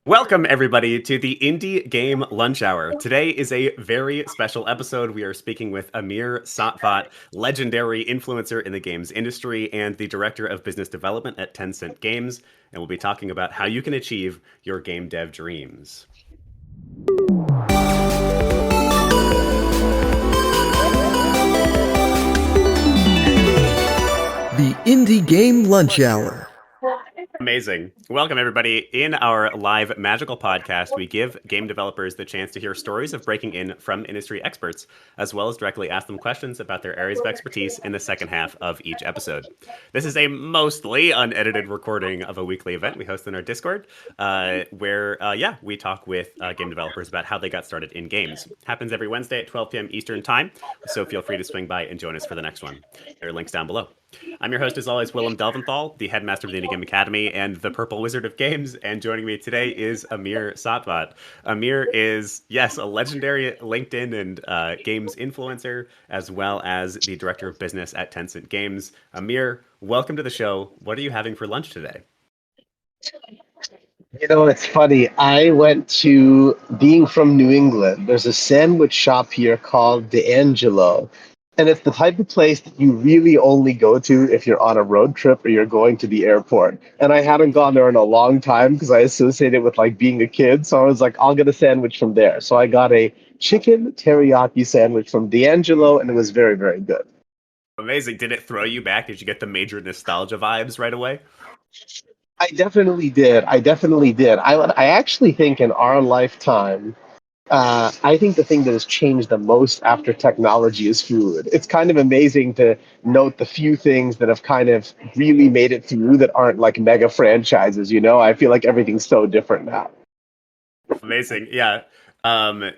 Welcome, everybody, to the Indie Game Lunch Hour. Today is a very special episode. We are speaking with Amir Satvat, legendary influencer in the games industry and the director of business development at Tencent Games, and we'll be talking about how you can achieve your game dev dreams. The Indie Game Lunch Hour. Amazing. Welcome, everybody. In our live magical podcast, we give game developers the chance to hear stories of breaking in from industry experts, as well as directly ask them questions about their areas of expertise in the second half of each episode. This is a mostly unedited recording of a weekly event we host in our Discord, where, we talk with game developers about how they got started in games. Happens every Wednesday at 12 p.m. Eastern Time, so feel free to swing by and join us for the next one. There are links down below. I'm your host, as always, Willem Delventhal, the headmaster of the Indie Game Academy and the Purple Wizard of Games. And joining me today is Amir Satvat. Amir is, yes, a legendary LinkedIn and games influencer, as well as the director of business at Tencent Games. Amir, welcome to the show. What are you having for lunch today? It's funny. I went to, being from New England, there's a sandwich shop here called D'Angelo. And it's the type of place that you really only go to if you're on a road trip or you're going to the airport. And I hadn't gone there in a long time because I associate it with like being a kid. So I was like, I'll get a sandwich from there. So I got a chicken teriyaki sandwich from D'Angelo, and it was very, very good. Amazing. Did it throw you back? Did you get the major nostalgia vibes right away? I definitely did. I definitely did. I actually think in our lifetime, I think the thing that has changed the most after technology is food. It's kind of amazing to note the few things that have kind of really made it through that aren't like mega franchises, you know? I feel like everything's so different now. Amazing. Yeah.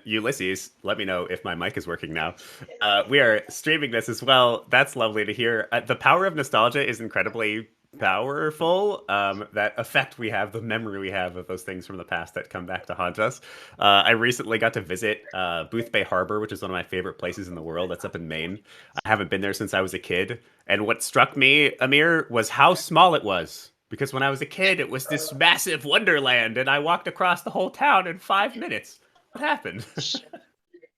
Ulysses, let me know if my mic is working now. We are streaming this as well. That's lovely to hear. The power of nostalgia is incredibly powerful. That effect we have, the memory we have of those things from the past that come back to haunt us. I recently got to visit Booth Bay Harbor, which is one of my favorite places in the world. That's up in Maine. I haven't been there since I was a kid. And what struck me, Amir, was how small it was. Because when I was a kid, it was this massive wonderland, and I walked across the whole town in 5 minutes. What happened?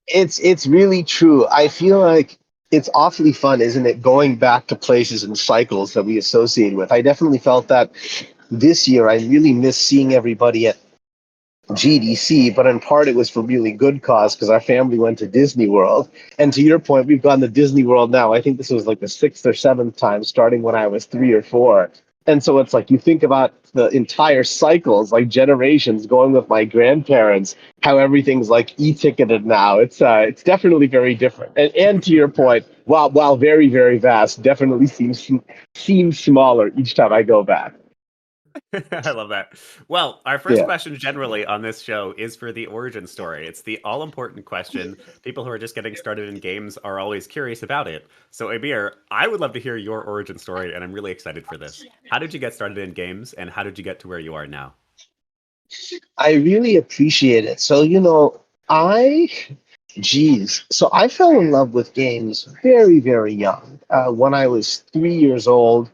It's really true. I feel like it's awfully fun, isn't it, going back to places and cycles that we associate with. I definitely felt that this year. I really miss seeing everybody at GDC, but in part it was for really good cause because our family went to Disney World. And to your point, we've gone to Disney World now. I think this was like the sixth or seventh time, starting when I was 3 or 4. And so it's like you think about the entire cycles, like generations going with my grandparents, how everything's like e-ticketed now. It's definitely very different. And to your point, while very, very vast, definitely seems smaller each time I go back. I love that. Well, our first Yeah. question generally on this show is for the origin story. It's the all important question. People who are just getting started in games are always curious about it. So, Amir, I would love to hear your origin story, and I'm really excited for this. How did you get started in games, and how did you get to where you are now? I really appreciate it. So, so I fell in love with games very, very young. When I was 3 years old,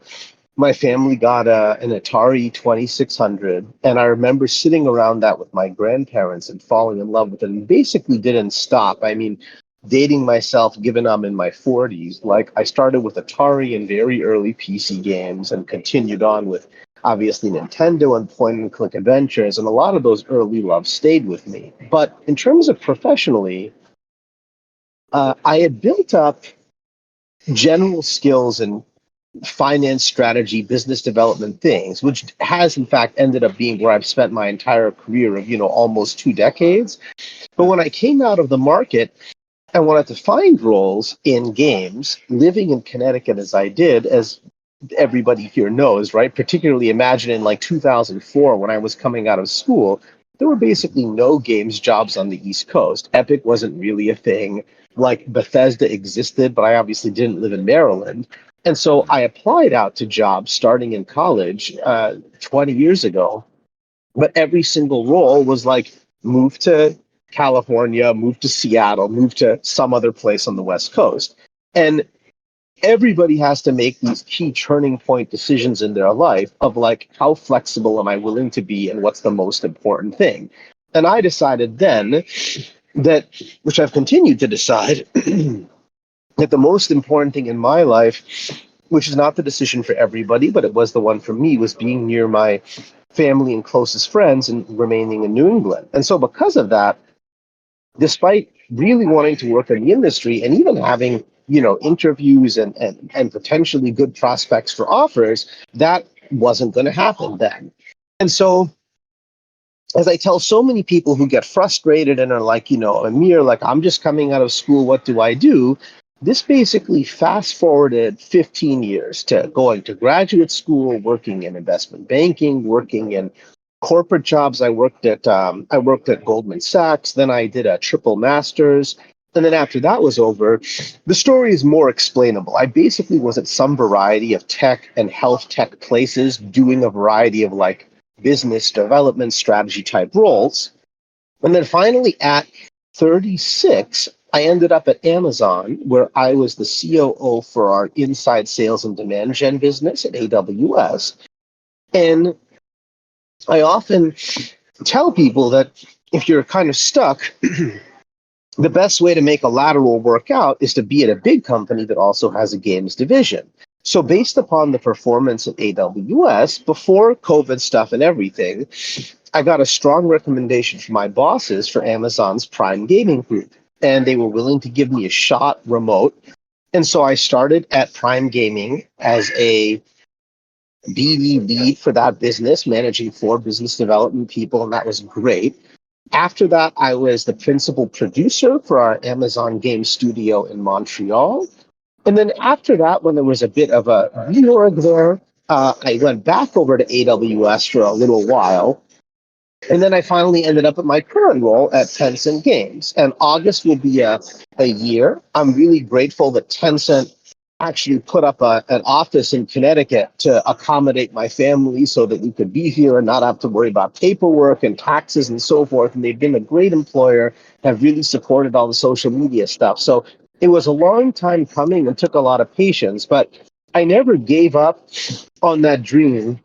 my family got an Atari 2600, and I remember sitting around that with my grandparents and falling in love with it, and basically didn't stop. I mean, dating myself, given I'm in my 40s, like I started with Atari and very early PC games and continued on with obviously Nintendo and point and click adventures, and a lot of those early loves stayed with me. But in terms of professionally, I had built up general skills in finance strategy, business development things, which has in fact ended up being where I've spent my entire career of, almost 2 decades. But when I came out of the market, I wanted to find roles in games, living in Connecticut as I did, as everybody here knows, right? Particularly imagine in like 2004 when I was coming out of school, there were basically no games jobs on the East Coast. Epic wasn't really a thing. Like Bethesda existed, but I obviously didn't live in Maryland. And so I applied out to jobs starting in college 20 years ago. But every single role was like move to California, move to Seattle, move to some other place on the West Coast. And everybody has to make these key turning point decisions in their life of like, how flexible am I willing to be and what's the most important thing? And I decided then that, which I've continued to decide, that the most important thing in my life, which is not the decision for everybody, but it was the one for me, was being near my family and closest friends and remaining in New England. And so because of that, despite really wanting to work in the industry and even having, interviews and potentially good prospects for offers, that wasn't going to happen then. And so, as I tell so many people who get frustrated and are like, Amir, like, I'm just coming out of school, what do I do? This basically fast forwarded 15 years to going to graduate school, working in investment banking, working in corporate jobs. I worked at Goldman Sachs. Then I did a triple master's. And then after that was over, the story is more explainable. I basically was at some variety of tech and health tech places doing a variety of like business development strategy type roles. And then finally at 36, I ended up at Amazon, where I was the COO for our inside sales and demand gen business at AWS. And I often tell people that if you're kind of stuck, the best way to make a lateral work out is to be at a big company that also has a games division. So based upon the performance at AWS, before COVID stuff and everything, I got a strong recommendation from my bosses for Amazon's Prime Gaming Group, and they were willing to give me a shot remote. And so I started at Prime Gaming as a BD lead for that business, managing 4 business development people, and that was great. After that, I was the principal producer for our Amazon Game Studio in Montreal. And then after that, when there was a bit of a reorg there, I went back over to AWS for a little while. And then I finally ended up at my current role at Tencent Games. And August will be a year. I'm really grateful that Tencent actually put up an office in Connecticut to accommodate my family so that we could be here and not have to worry about paperwork and taxes and so forth. And they've been a great employer, have really supported all the social media stuff. So it was a long time coming and took a lot of patience, but I never gave up on that dream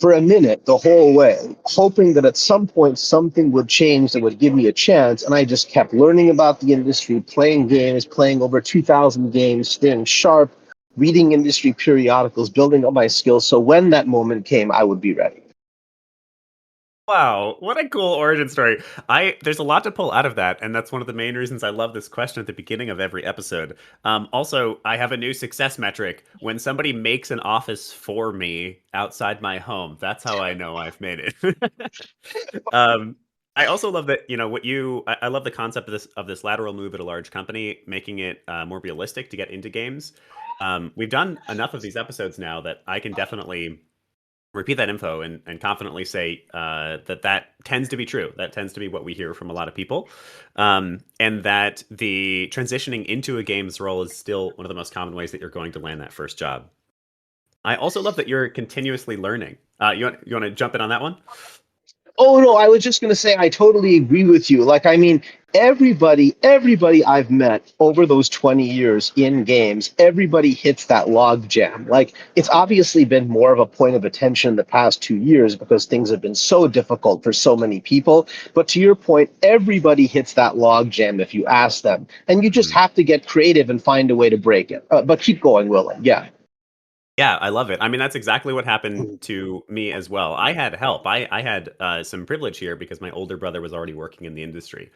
for a minute the whole way, hoping that at some point something would change that would give me a chance. And I just kept learning about the industry, playing games, playing over 2,000 games, staying sharp, reading industry periodicals, building up my skills. So when that moment came, I would be ready. Wow, what a cool origin story. There's a lot to pull out of that, and that's one of the main reasons I love this question at the beginning of every episode. Also, I have a new success metric. When somebody makes an office for me outside my home, that's how I know I've made it. I also love that, I love the concept of this lateral move at a large company, making it more realistic to get into games. We've done enough of these episodes now that I can definitely repeat that info and confidently say that tends to be true. That tends to be what we hear from a lot of people. And that the transitioning into a games role is still one of the most common ways that you're going to land that first job. I also love that you're continuously learning. You want to jump in on that one? Oh, no, I was just going to say, I totally agree with you. Like, I mean, everybody I've met over those 20 years in games, everybody hits that log jam. Like, it's obviously been more of a point of attention the past 2 years because things have been so difficult for so many people. But to your point, everybody hits that log jam if you ask them. And you just have to get creative and find a way to break it. But keep going, Willen. Yeah. Yeah, I love it. I mean, that's exactly what happened to me as well. I had help. I had some privilege here because my older brother was already working in the industry.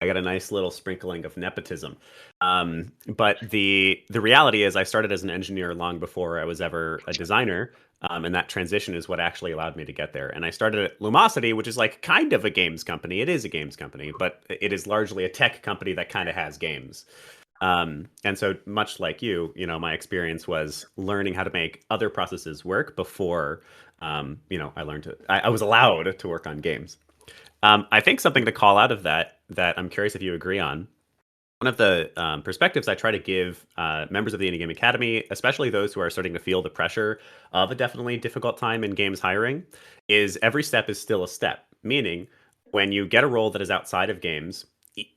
I got a nice little sprinkling of nepotism. But the reality is I started as an engineer long before I was ever a designer. And that transition is what actually allowed me to get there. And I started at Lumosity, which is like kind of a games company. It is a games company, but it is largely a tech company that kind of has games. And so much like you, my experience was learning how to make other processes work before, I was allowed to work on games. I think something to call out of that I'm curious if you agree on. One of the perspectives I try to give members of the Indie Game Academy, especially those who are starting to feel the pressure of a definitely difficult time in games hiring, is every step is still a step. Meaning, when you get a role that is outside of games,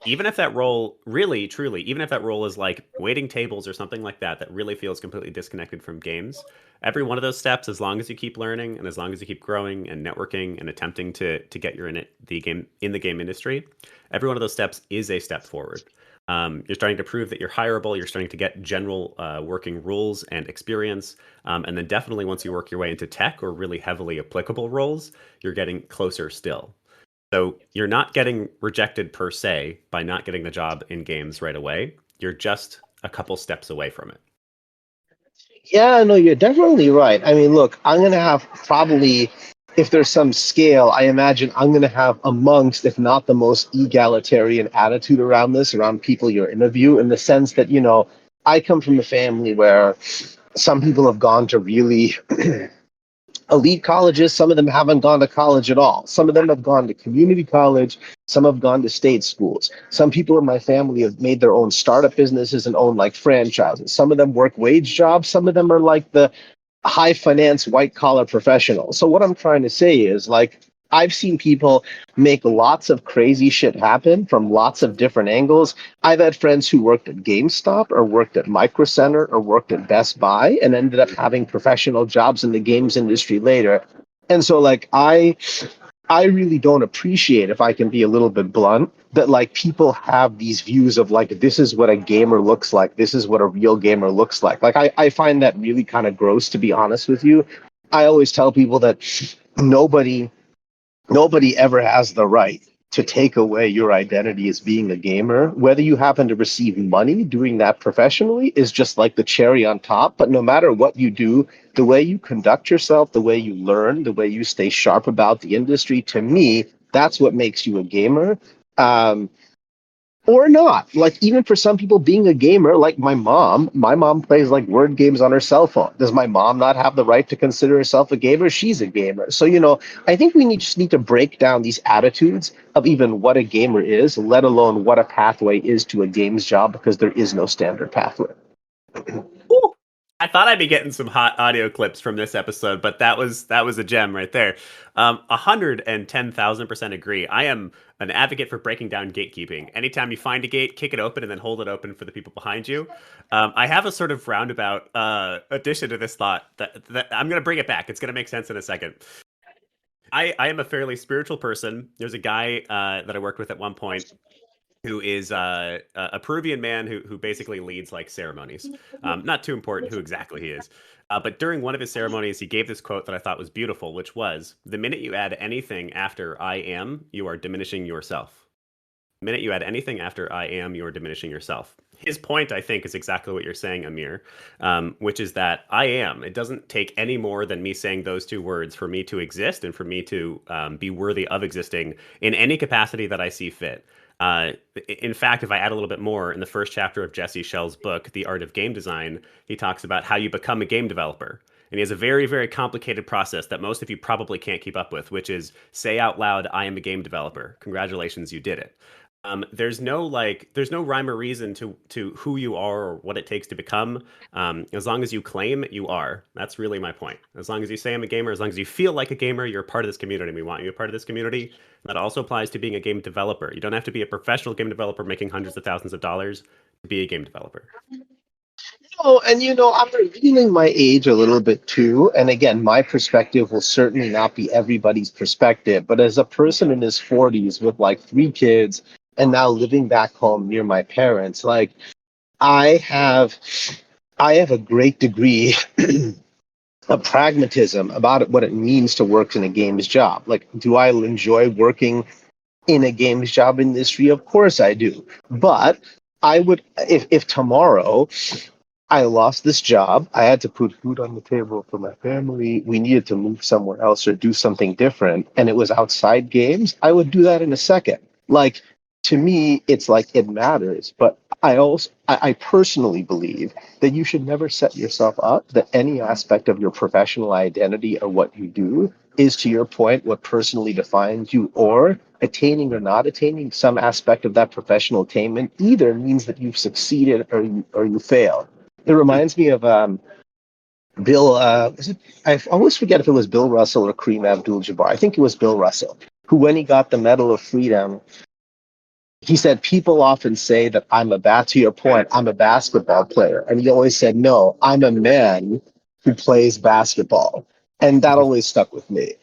even if that role really, truly, even if that role is like waiting tables or something like that, that really feels completely disconnected from games, every one of those steps, as long as you keep learning and as long as you keep growing and networking and attempting to get your in the game industry, every one of those steps is a step forward. You're starting to prove that you're hireable. You're starting to get general working rules and experience. And then definitely once you work your way into tech or really heavily applicable roles, you're getting closer still. So you're not getting rejected per se by not getting the job in games right away. You're just a couple steps away from it. Yeah, no, you're definitely right. I mean, look, I'm going to have probably, if there's some scale, I imagine I'm going to have amongst, if not the most egalitarian attitude around this, around people you interview, in the sense that, I come from a family where some people have gone to really elite colleges. Some of them haven't gone to college at all. Some of them have gone to community college. Some have gone to state schools. Some people in my family have made their own startup businesses and own like franchises. Some of them work wage jobs. Some of them are like the high finance, white collar professionals. So what I'm trying to say is like, I've seen people make lots of crazy shit happen from lots of different angles. I've had friends who worked at GameStop or worked at Micro Center or worked at Best Buy and ended up having professional jobs in the games industry later. And so like I really don't appreciate, if I can be a little bit blunt, that like people have these views of like, this is what a gamer looks like. This is what a real gamer looks like. Like I find that really kind of gross, to be honest with you. I always tell people that nobody ever has the right to take away your identity as being a gamer. Whether you happen to receive money doing that professionally is just like the cherry on top. But no matter what you do, the way you conduct yourself, the way you learn, the way you stay sharp about the industry, to me, that's what makes you a gamer. Or not. Like, even for some people, being a gamer, like my mom plays like word games on her cell phone. Does my mom not have the right to consider herself a gamer? She's a gamer. So, I think just need to break down these attitudes of even what a gamer is, let alone what a pathway is to a games job, because there is no standard pathway. Ooh. I thought I'd be getting some hot audio clips from this episode, but that was a gem right there. 110,000% agree. I am an advocate for breaking down gatekeeping. Anytime you find a gate, kick it open and then hold it open for the people behind you. I have a sort of roundabout addition to this thought that I'm going to bring it back. It's going to make sense in a second. I am a fairly spiritual person. There's a guy that I worked with at one point who is a Peruvian man who basically leads like ceremonies. Not too important who exactly he is. But during one of his ceremonies, he gave this quote that I thought was beautiful, which was, "The minute you add anything after I am, you are diminishing yourself. The minute you add anything after I am, you are diminishing yourself." His point, I think, is exactly what you're saying, Amir, which is that I am. It doesn't take any more than me saying those two words for me to exist and for me to be worthy of existing in any capacity that I see fit. In fact, if I add a little bit more, in the first chapter of Jesse Schell's book, The Art of Game Design, he talks about how you become a game developer. And he has a very, very complicated process that most of you probably can't keep up with, which is say out loud, "I am a game developer. Congratulations, you did it." There's no rhyme or reason to who you are or what it takes to become. As long as you claim you are, that's really my point. As long as you say I'm a gamer, as long as you feel like a gamer, you're a part of this community. We want you a part of this community. That also applies to being a game developer. You don't have to be a professional game developer making hundreds of thousands of dollars to be a game developer. Oh, and I'm revealing my age a little bit too. And again, my perspective will certainly not be everybody's perspective. But as a person in his 40s with like 3 kids and now living back home near my parents, like I have a great degree of pragmatism about what it means to work in a games job. Like, do I enjoy working in a games job industry? Of course I do. But I would, if tomorrow I lost this job, I had to put food on the table for my family, we needed to move somewhere else or do something different, and it was outside games, I would do that in a second. Like, to me, it's like it matters. But I personally believe that you should never set yourself up that any aspect of your professional identity or what you do is, to your point, what personally defines you, or attaining or not attaining some aspect of that professional attainment either means that you've succeeded or you failed. It reminds me of Bill. I always forget if it was Bill Russell or Kareem Abdul-Jabbar. I think it was Bill Russell, who, when he got the Medal of Freedom, he said, people often say that to your point, I'm a basketball player. And he always said, no, I'm a man who plays basketball. And that always stuck with me.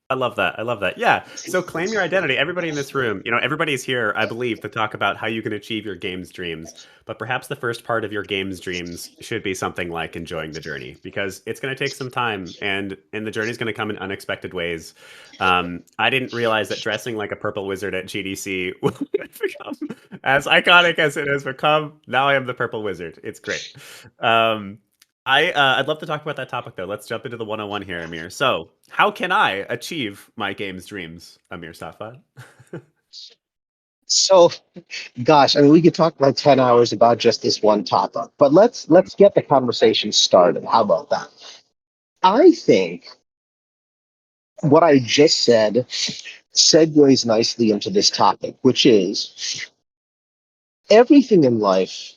I love that. I love that. Yeah. So claim your identity. Everybody in this room, everybody's here, I believe, to talk about how you can achieve your games dreams. But perhaps the first part of your games dreams should be something like enjoying the journey, because it's going to take some time, and the journey is going to come in unexpected ways. I didn't realize that dressing like a purple wizard at GDC would become as iconic as it has become. Now I am the purple wizard. It's great. I'd love to talk about that topic, though. Let's jump into the 101 here, Amir. So, how can I achieve my games dreams, Amir Safa? So, gosh, I mean, we could talk like 10 hours about just this one topic, but let's get the conversation started. How about that? I think what I just said segues nicely into this topic, which is everything in life,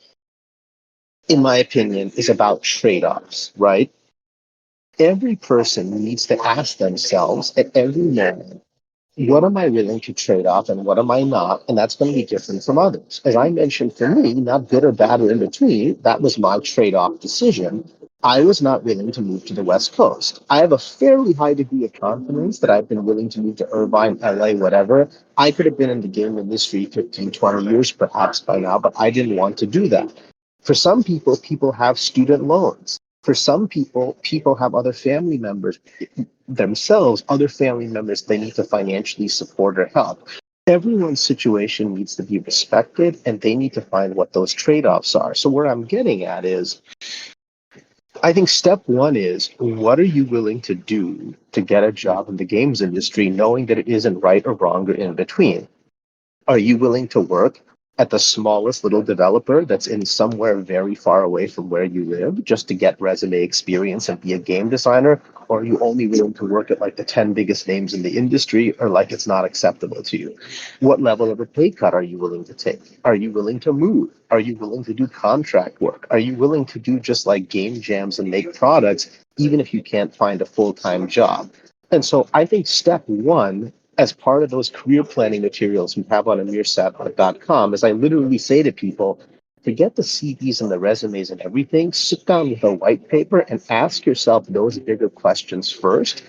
in my opinion, is about trade-offs, right? Every person needs to ask themselves at every moment, what am I willing to trade off and what am I not? And that's going to be different from others. As I mentioned, for me, not good or bad or in between, that was my trade off decision. I was not willing to move to the West Coast. I have a fairly high degree of confidence that I've been willing to move to Irvine, LA, whatever. I could have been in the game industry 15, 20 years perhaps by now, but I didn't want to do that. For some people, people have student loans. For some people, people have other family members themselves, other family members they need to financially support or help. Everyone's situation needs to be respected, and they need to find what those trade-offs are. So where I'm getting at is, I think step one is, what are you willing to do to get a job in the games industry, knowing that it isn't right or wrong or in between? Are you willing to work at the smallest little developer that's in somewhere very far away from where you live just to get resume experience and be a game designer? Or are you only willing to work at like the 10 biggest names in the industry, or like it's not acceptable to you? What level of a pay cut are you willing to take? Are you willing to move? Are you willing to do contract work? Are you willing to do just like game jams and make products, even if you can't find a full-time job? And so I think step one, as part of those career planning materials we have on amirsat.com, is I literally say to people, forget the CVs and the resumes and everything, sit down with a white paper and ask yourself those bigger questions first.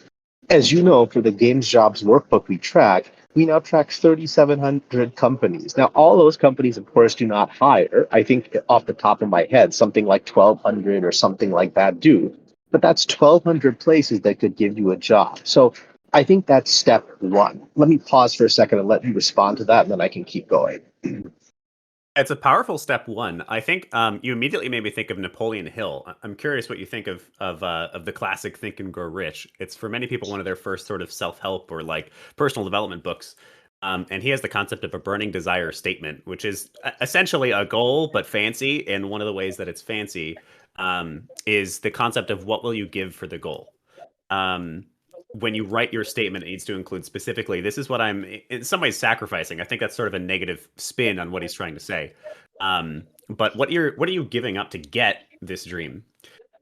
As you know, for the Games Jobs workbook we now track 3,700 companies. Now, all those companies, of course, do not hire. I think off the top of my head, something like 1,200 or something like that do. But that's 1,200 places that could give you a job. So I think that's step one. Let me pause for a second and let you respond to that, and then I can keep going. It's a powerful step one. I think you immediately made me think of Napoleon Hill. I'm curious what you think of the classic Think and Grow Rich. It's for many people one of their first sort of self-help or like personal development books. And he has the concept of a burning desire statement, which is essentially a goal but fancy. And one of the ways that it's fancy is the concept of what will you give for the goal. When you write your statement, it needs to include specifically, this is what I'm in some ways sacrificing. I think that's sort of a negative spin on what he's trying to say. But what are you giving up to get this dream?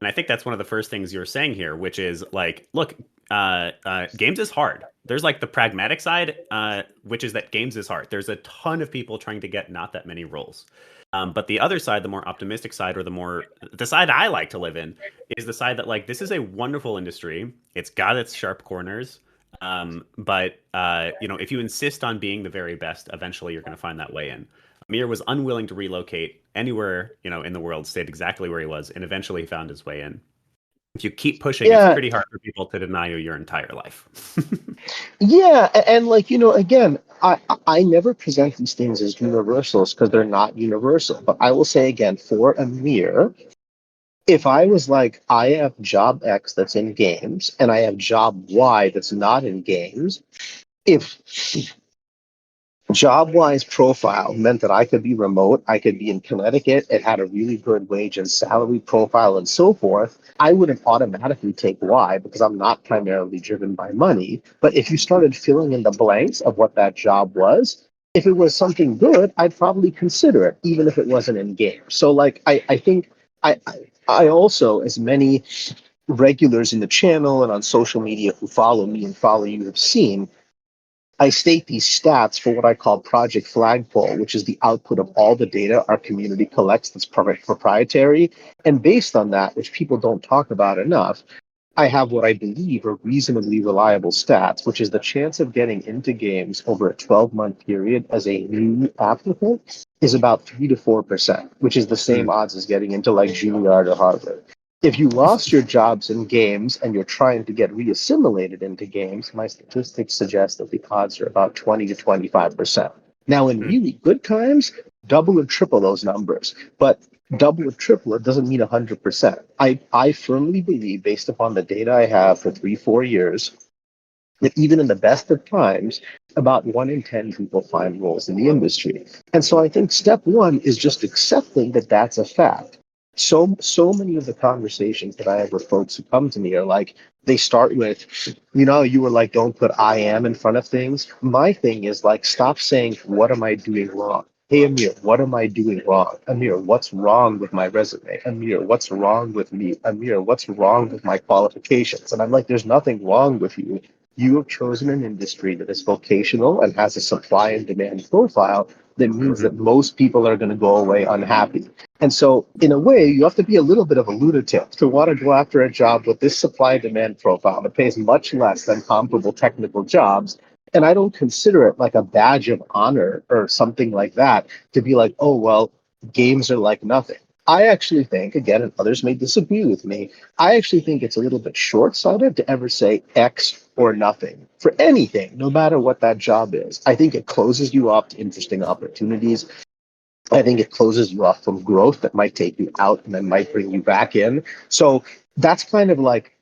And I think that's one of the first things you're saying here, which is like, look, games is hard. There's like the pragmatic side, which is that games is hard. There's a ton of people trying to get not that many roles. But the other side, the more optimistic side, or the side I like to live in, is the side that like, this is a wonderful industry. It's got its sharp corners. But if you insist on being the very best, eventually you're going to find that way in. Amir was unwilling to relocate anywhere, in the world, stayed exactly where he was, and eventually he found his way in. If you keep pushing, it's pretty hard for people to deny you your entire life. Yeah, and like, again, I never present these things as universals because they're not universal. But I will say again, for Amir, if I was like, I have job X that's in games and I have job Y that's not in games, if job-wise profile meant that I could be remote, I could be in Connecticut, it had a really good wage and salary profile and so forth, I wouldn't automatically take Y because I'm not primarily driven by money. But if you started filling in the blanks of what that job was, if it was something good, I'd probably consider it, even if it wasn't in game. So like, I think I also, as many regulars in the channel and on social media who follow me and follow you have seen, I state these stats for what I call Project Flagpole, which is the output of all the data our community collects that's proprietary. And based on that, which people don't talk about enough, I have what I believe are reasonably reliable stats, which is the chance of getting into games over a 12-month period as a new applicant is about 3 to 4%, which is the same odds as getting into like Juilliard or Harvard. If you lost your jobs in games and you're trying to get reassimilated into games, my statistics suggest that the odds are about 20 to 25%. Now, in really good times, double or triple those numbers. But double or triple it doesn't mean 100%. I firmly believe, based upon the data I have for 3-4 years, that even in the best of times, about 1 in 10 people find roles in the industry. And so I think step one is just accepting that that's a fact. So many of the conversations that I have with folks who come to me are like, they start with, you were like, don't put I am in front of things. My thing is like, stop saying, what am I doing wrong? Hey, Amir, what am I doing wrong? Amir, what's wrong with my resume? Amir, what's wrong with me? Amir, what's wrong with my qualifications? And I'm like, there's nothing wrong with you. You have chosen an industry that is vocational and has a supply and demand profile that means that most people are going to go away unhappy. And so, in a way, you have to be a little bit of a lunatic to want to go after a job with this supply and demand profile that pays much less than comparable technical jobs. And I don't consider it like a badge of honor or something like that to be like, oh, well, games are like nothing. I actually think, again, and others may disagree with me, I actually think it's a little bit short-sighted to ever say X or nothing for anything, no matter what that job is. I think it closes you off to interesting opportunities. I think it closes you off from growth that might take you out and then might bring you back in. So that's kind of like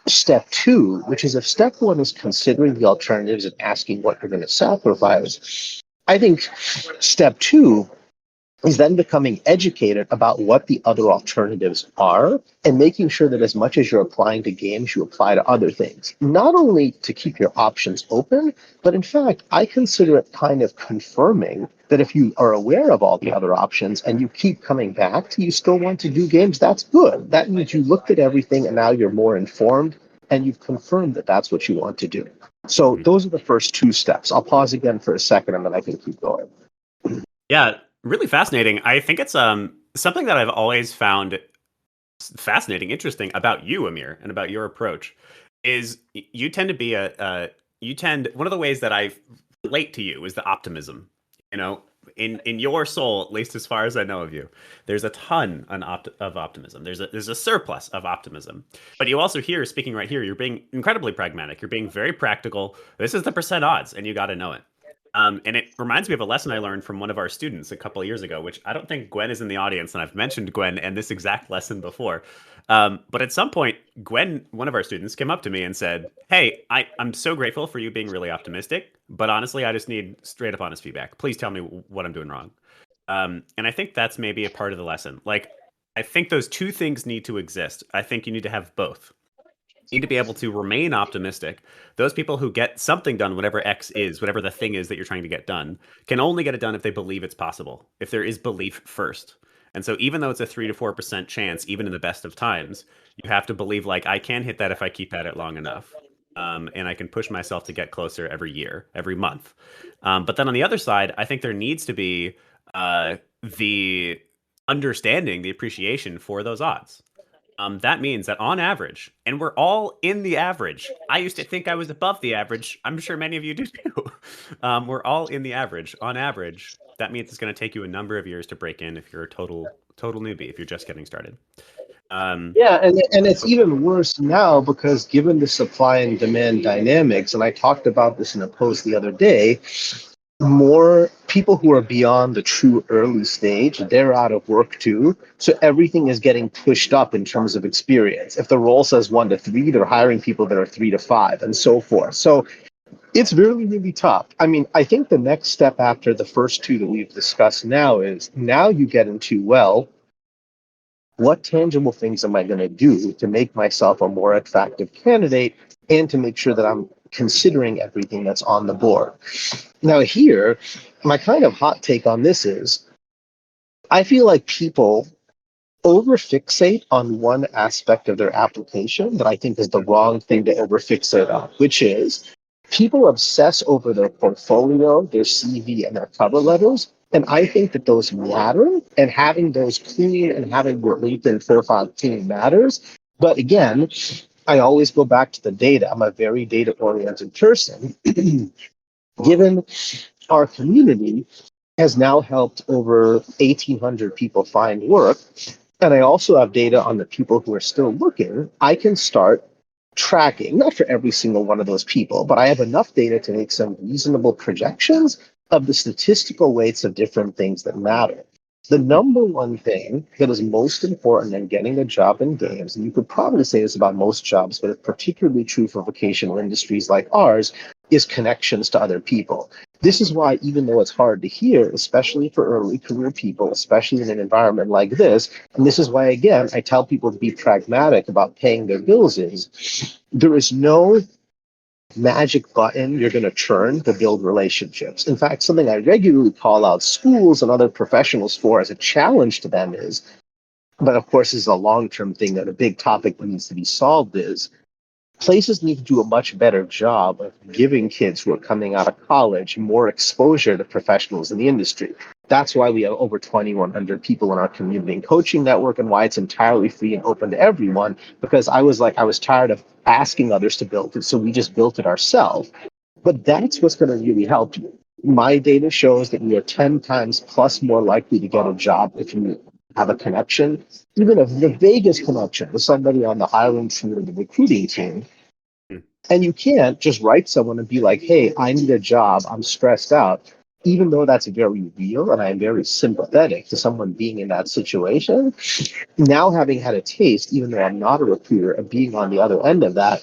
step two, which is if step one is considering the alternatives and asking what you're going to sacrifice, I think step two is then becoming educated about what the other alternatives are and making sure that as much as you're applying to games, you apply to other things. Not only to keep your options open, but in fact, I consider it kind of confirming that if you are aware of all the other options and you keep coming back to you still want to do games, that's good. That means you looked at everything and now you're more informed and you've confirmed that that's what you want to do. So those are the first two steps. I'll pause again for a second and then I can keep going. Yeah, really fascinating. I think it's something that I've always found fascinating, interesting about you, Amir, and about your approach is you tend to be one of the ways that I relate to you is the optimism. In your soul, at least as far as I know of you, there's a ton of optimism. There's a surplus of optimism. But you also here, speaking right here, you're being incredibly pragmatic. You're being very practical. This is the percent odds, and you got to know it. And it reminds me of a lesson I learned from one of our students a couple of years ago, which I don't think Gwen is in the audience, and I've mentioned Gwen and this exact lesson before. But at some point, Gwen, one of our students, came up to me and said, hey, I'm so grateful for you being really optimistic, but honestly, I just need straight up honest feedback. Please tell me what I'm doing wrong. And I think that's maybe a part of the lesson. Like, I think those two things need to exist. I think you need to have both. You need to be able to remain optimistic. Those people who get something done, whatever X is, whatever the thing is that you're trying to get done, can only get it done if they believe it's possible, if there is belief first. And so even though it's a 3 to 4% chance, even in the best of times, you have to believe like, I can hit that if I keep at it long enough. And I can push myself to get closer every year, every month. But then on the other side, I think there needs to be the understanding, the appreciation for those odds. That means that on average, and we're all in the average. I used to think I was above the average. I'm sure many of you do too. We're all in the average. On average, that means it's going to take you a number of years to break in if you're a total newbie, if you're just getting started. Yeah, and it's even worse now because given the supply and demand dynamics, and I talked about this in a post the other day, more people who are beyond the true early stage, they're out of work too. So everything is getting pushed up in terms of experience. If the role says 1 to 3, they're hiring people that are 3 to 5 and so forth. So it's really, really tough. I mean, I think the next step after the first two that we've discussed now is now you get into, well, what tangible things am I going to do to make myself a more attractive candidate and to make sure that I'm considering everything that's on the board? Now here, my kind of hot take on this is, I feel like people overfixate on one aspect of their application that I think is the wrong thing to overfixate on, which is People obsess over their portfolio, their CV, and their cover letters. And I think that those matter, and having those clean and having your LinkedIn profile clean matters. But again, I always go back to the data. I'm a very data oriented person. Given our community has now helped over 1,800 people find work, and I also have data on the people who are still looking, I can start tracking, not for every single one of those people, but I have enough data to make some reasonable projections of the statistical weights of different things that matter. The number one thing that is most important in getting a job in games, and you could probably say this about most jobs, but it's particularly true for vocational industries like ours, is connections to other people. This is why, even though it's hard to hear, especially for early career people, especially in an environment like this, and this is why, again, I tell people to be pragmatic about paying their bills, is there is no magic button you're going to turn to build relationships. In fact, something I regularly call out schools and other professionals for as a challenge to them is, but of course, this is a long-term thing that a big topic that needs to be solved is, places need to do a much better job of giving kids who are coming out of college more exposure to professionals in the industry. That's why we have over 2,100 people in our community and coaching network, and why it's entirely free and open to everyone. Because I was tired of asking others to build it, so we just built it ourselves. But that's what's going to really help you. My data shows that you are 10 times plus more likely to get a job if you have a connection, even if the vaguest connection with somebody on the hiring team or the recruiting team. And you can't just write someone and be like, hey, I need a job, I'm stressed out. Even though that's very real and I'm very sympathetic to someone being in that situation, now having had a taste, even though I'm not a recruiter, and being on the other end of that,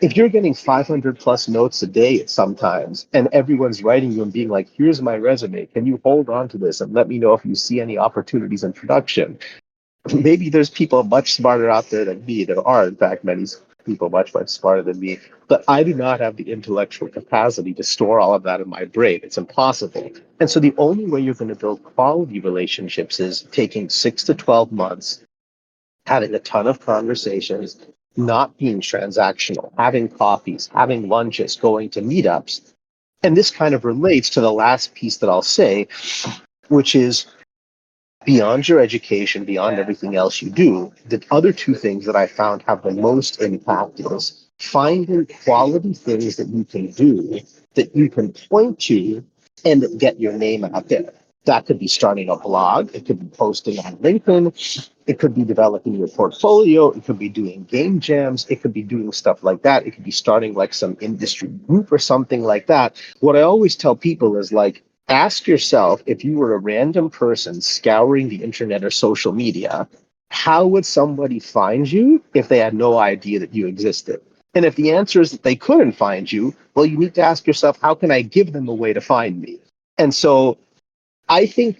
if you're getting 500 plus notes a day sometimes, and everyone's writing you and being like, here's my resume, can you hold on to this and let me know if you see any opportunities in production? Maybe there's people much smarter out there than me. There are, in fact, many people much, much smarter than me. But I do not have the intellectual capacity to store all of that in my brain. It's impossible. And so the only way you're going to build quality relationships is taking 6 to 12 months, having a ton of conversations, not being transactional, having coffees, having lunches, going to meetups. And this kind of relates to the last piece that I'll say, which is beyond your education, beyond everything else you do, the other two things that I found have the most impact is finding quality things that you can do that you can point to and get your name out there. That could be starting a blog, it could be posting on LinkedIn, it could be developing your portfolio, it could be doing game jams, it could be doing stuff like that, it could be starting like some industry group or something like that. What I always tell people is like, ask yourself, if you were a random person scouring the internet or social media, how would somebody find you if they had no idea that you existed? And if the answer is that they couldn't find you, well, you need to ask yourself, how can I give them a way to find me? And so I think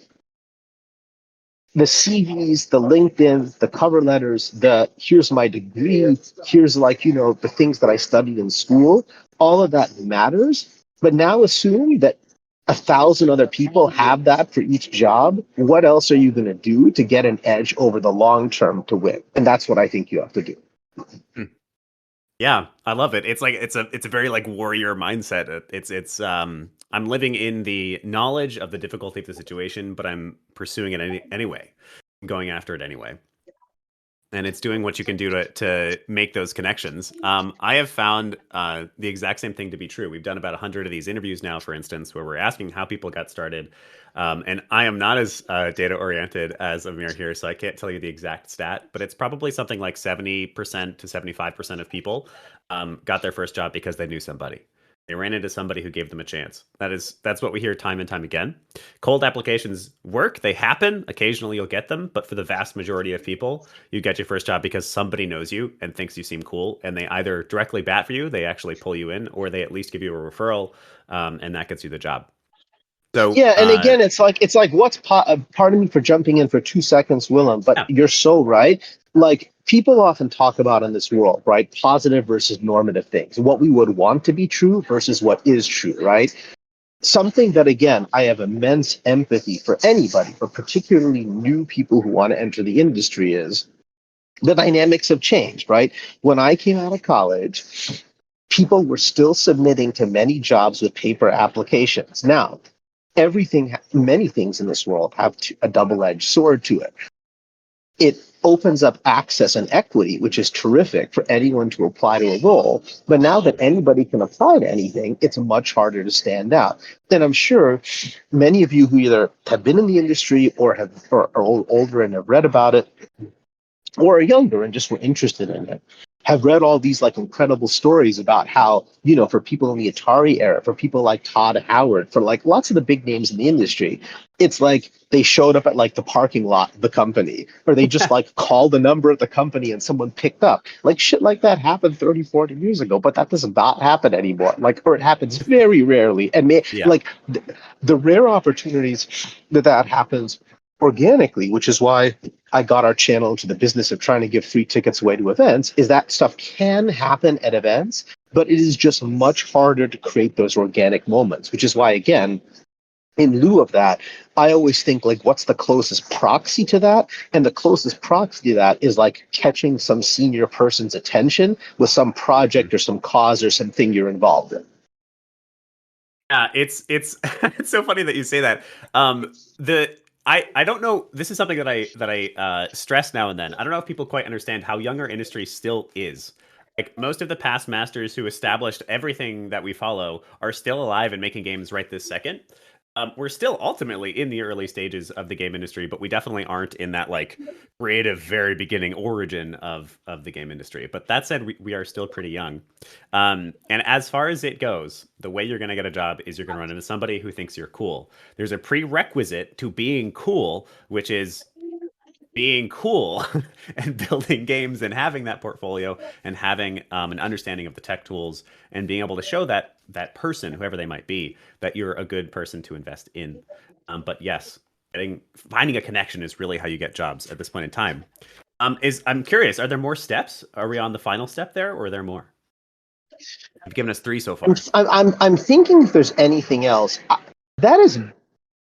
the CVs, the LinkedIn, the cover letters, the here's my degree, here's the things that I studied in school, all of that matters. But now assume that 1,000 other people have that for each job. What else are you going to do to get an edge over the long term to win? And that's what I think you have to do. Yeah, I love it. It's like it's a very like warrior mindset. It's I'm living in the knowledge of the difficulty of the situation, but I'm pursuing it anyway. I'm going after it anyway. And it's doing what you can do to make those connections. I have found the exact same thing to be true. We've done about 100 of these interviews now, for instance, where we're asking how people got started. And I am not as data-oriented as Amir here, so I can't tell you the exact stat, but it's probably something like 70% to 75% of people got their first job because they knew somebody. They ran into somebody who gave them a chance. That's what we hear time and time again. Cold applications work. They happen. Occasionally you'll get them. But for the vast majority of people, you get your first job because somebody knows you and thinks you seem cool. And they either directly bat for you, they actually pull you in, or they at least give you a referral, and that gets you the job. So yeah, and again, it's like what's pardon me for jumping in for 2 seconds, Willem, but You're so right. Like people often talk about in this world, right? Positive versus normative things, what we would want to be true versus what is true, right? Something that, again, I have immense empathy for anybody, but particularly new people who want to enter the industry is the dynamics have changed, right? When I came out of college, people were still submitting to many jobs with paper applications. Now, many things in this world have a double-edged sword to it. It opens up access and equity, which is terrific for anyone to apply to a role. But now that anybody can apply to anything, it's much harder to stand out. And I'm sure many of you who either have been in the industry or are older and have read about it, or are younger and just were interested in it, have read all these like incredible stories about how, for people in the Atari era, for people like Todd Howard, for like lots of the big names in the industry, it's like they showed up at like the parking lot of the company, or they just like called the number of the company and someone picked up. Like shit like that happened 30, 40 years ago, but that does not happen anymore. Like, or it happens very rarely. And the rare opportunities that happens organically, which is why I got our channel into the business of trying to give free tickets away to events, is that stuff can happen at events, but it is just much harder to create those organic moments, which is why, again, in lieu of that, I always think like, what's the closest proxy to that? And the closest proxy to that is like catching some senior person's attention with some project or some cause or something you're involved in. Yeah, it's it's so funny that you say that. I don't know. This is something that I stress now and then. I don't know if people quite understand how young our industry still is. Like most of the past masters who established everything that we follow are still alive and making games right this second. We're still ultimately in the early stages of the game industry, but we definitely aren't in that like creative, very beginning origin of the game industry. But that said, we are still pretty young. And as far as it goes, the way you're going to get a job is you're going to run into somebody who thinks you're cool. There's a prerequisite to being cool, which is being cool and building games and having that portfolio and having an understanding of the tech tools and being able to show that person, whoever they might be, that you're a good person to invest in. But yes, finding a connection is really how you get jobs at this point in time. I'm curious, are there more steps? Are we on the final step there, or are there more? You've given us 3 so far. I'm thinking if there's anything else. That is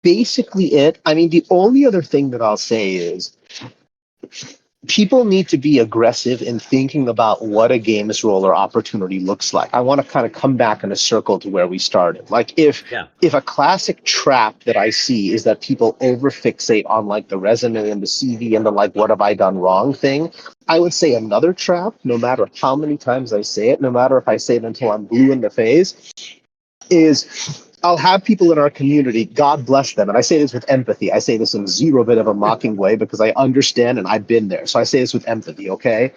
basically it. I mean, the only other thing that I'll say is people need to be aggressive in thinking about what a games role or opportunity looks like. I want to kind of come back in a circle to where we started. Like if a classic trap that I see is that people overfixate on like the resume and the CV and the like, what have I done wrong thing, I would say another trap, no matter how many times I say it, no matter if I say it until I'm blue in the face, is I'll have people in our community, God bless them, and I say this with empathy. I say this in zero bit of a mocking way because I understand and I've been there. So I say this with empathy, okay?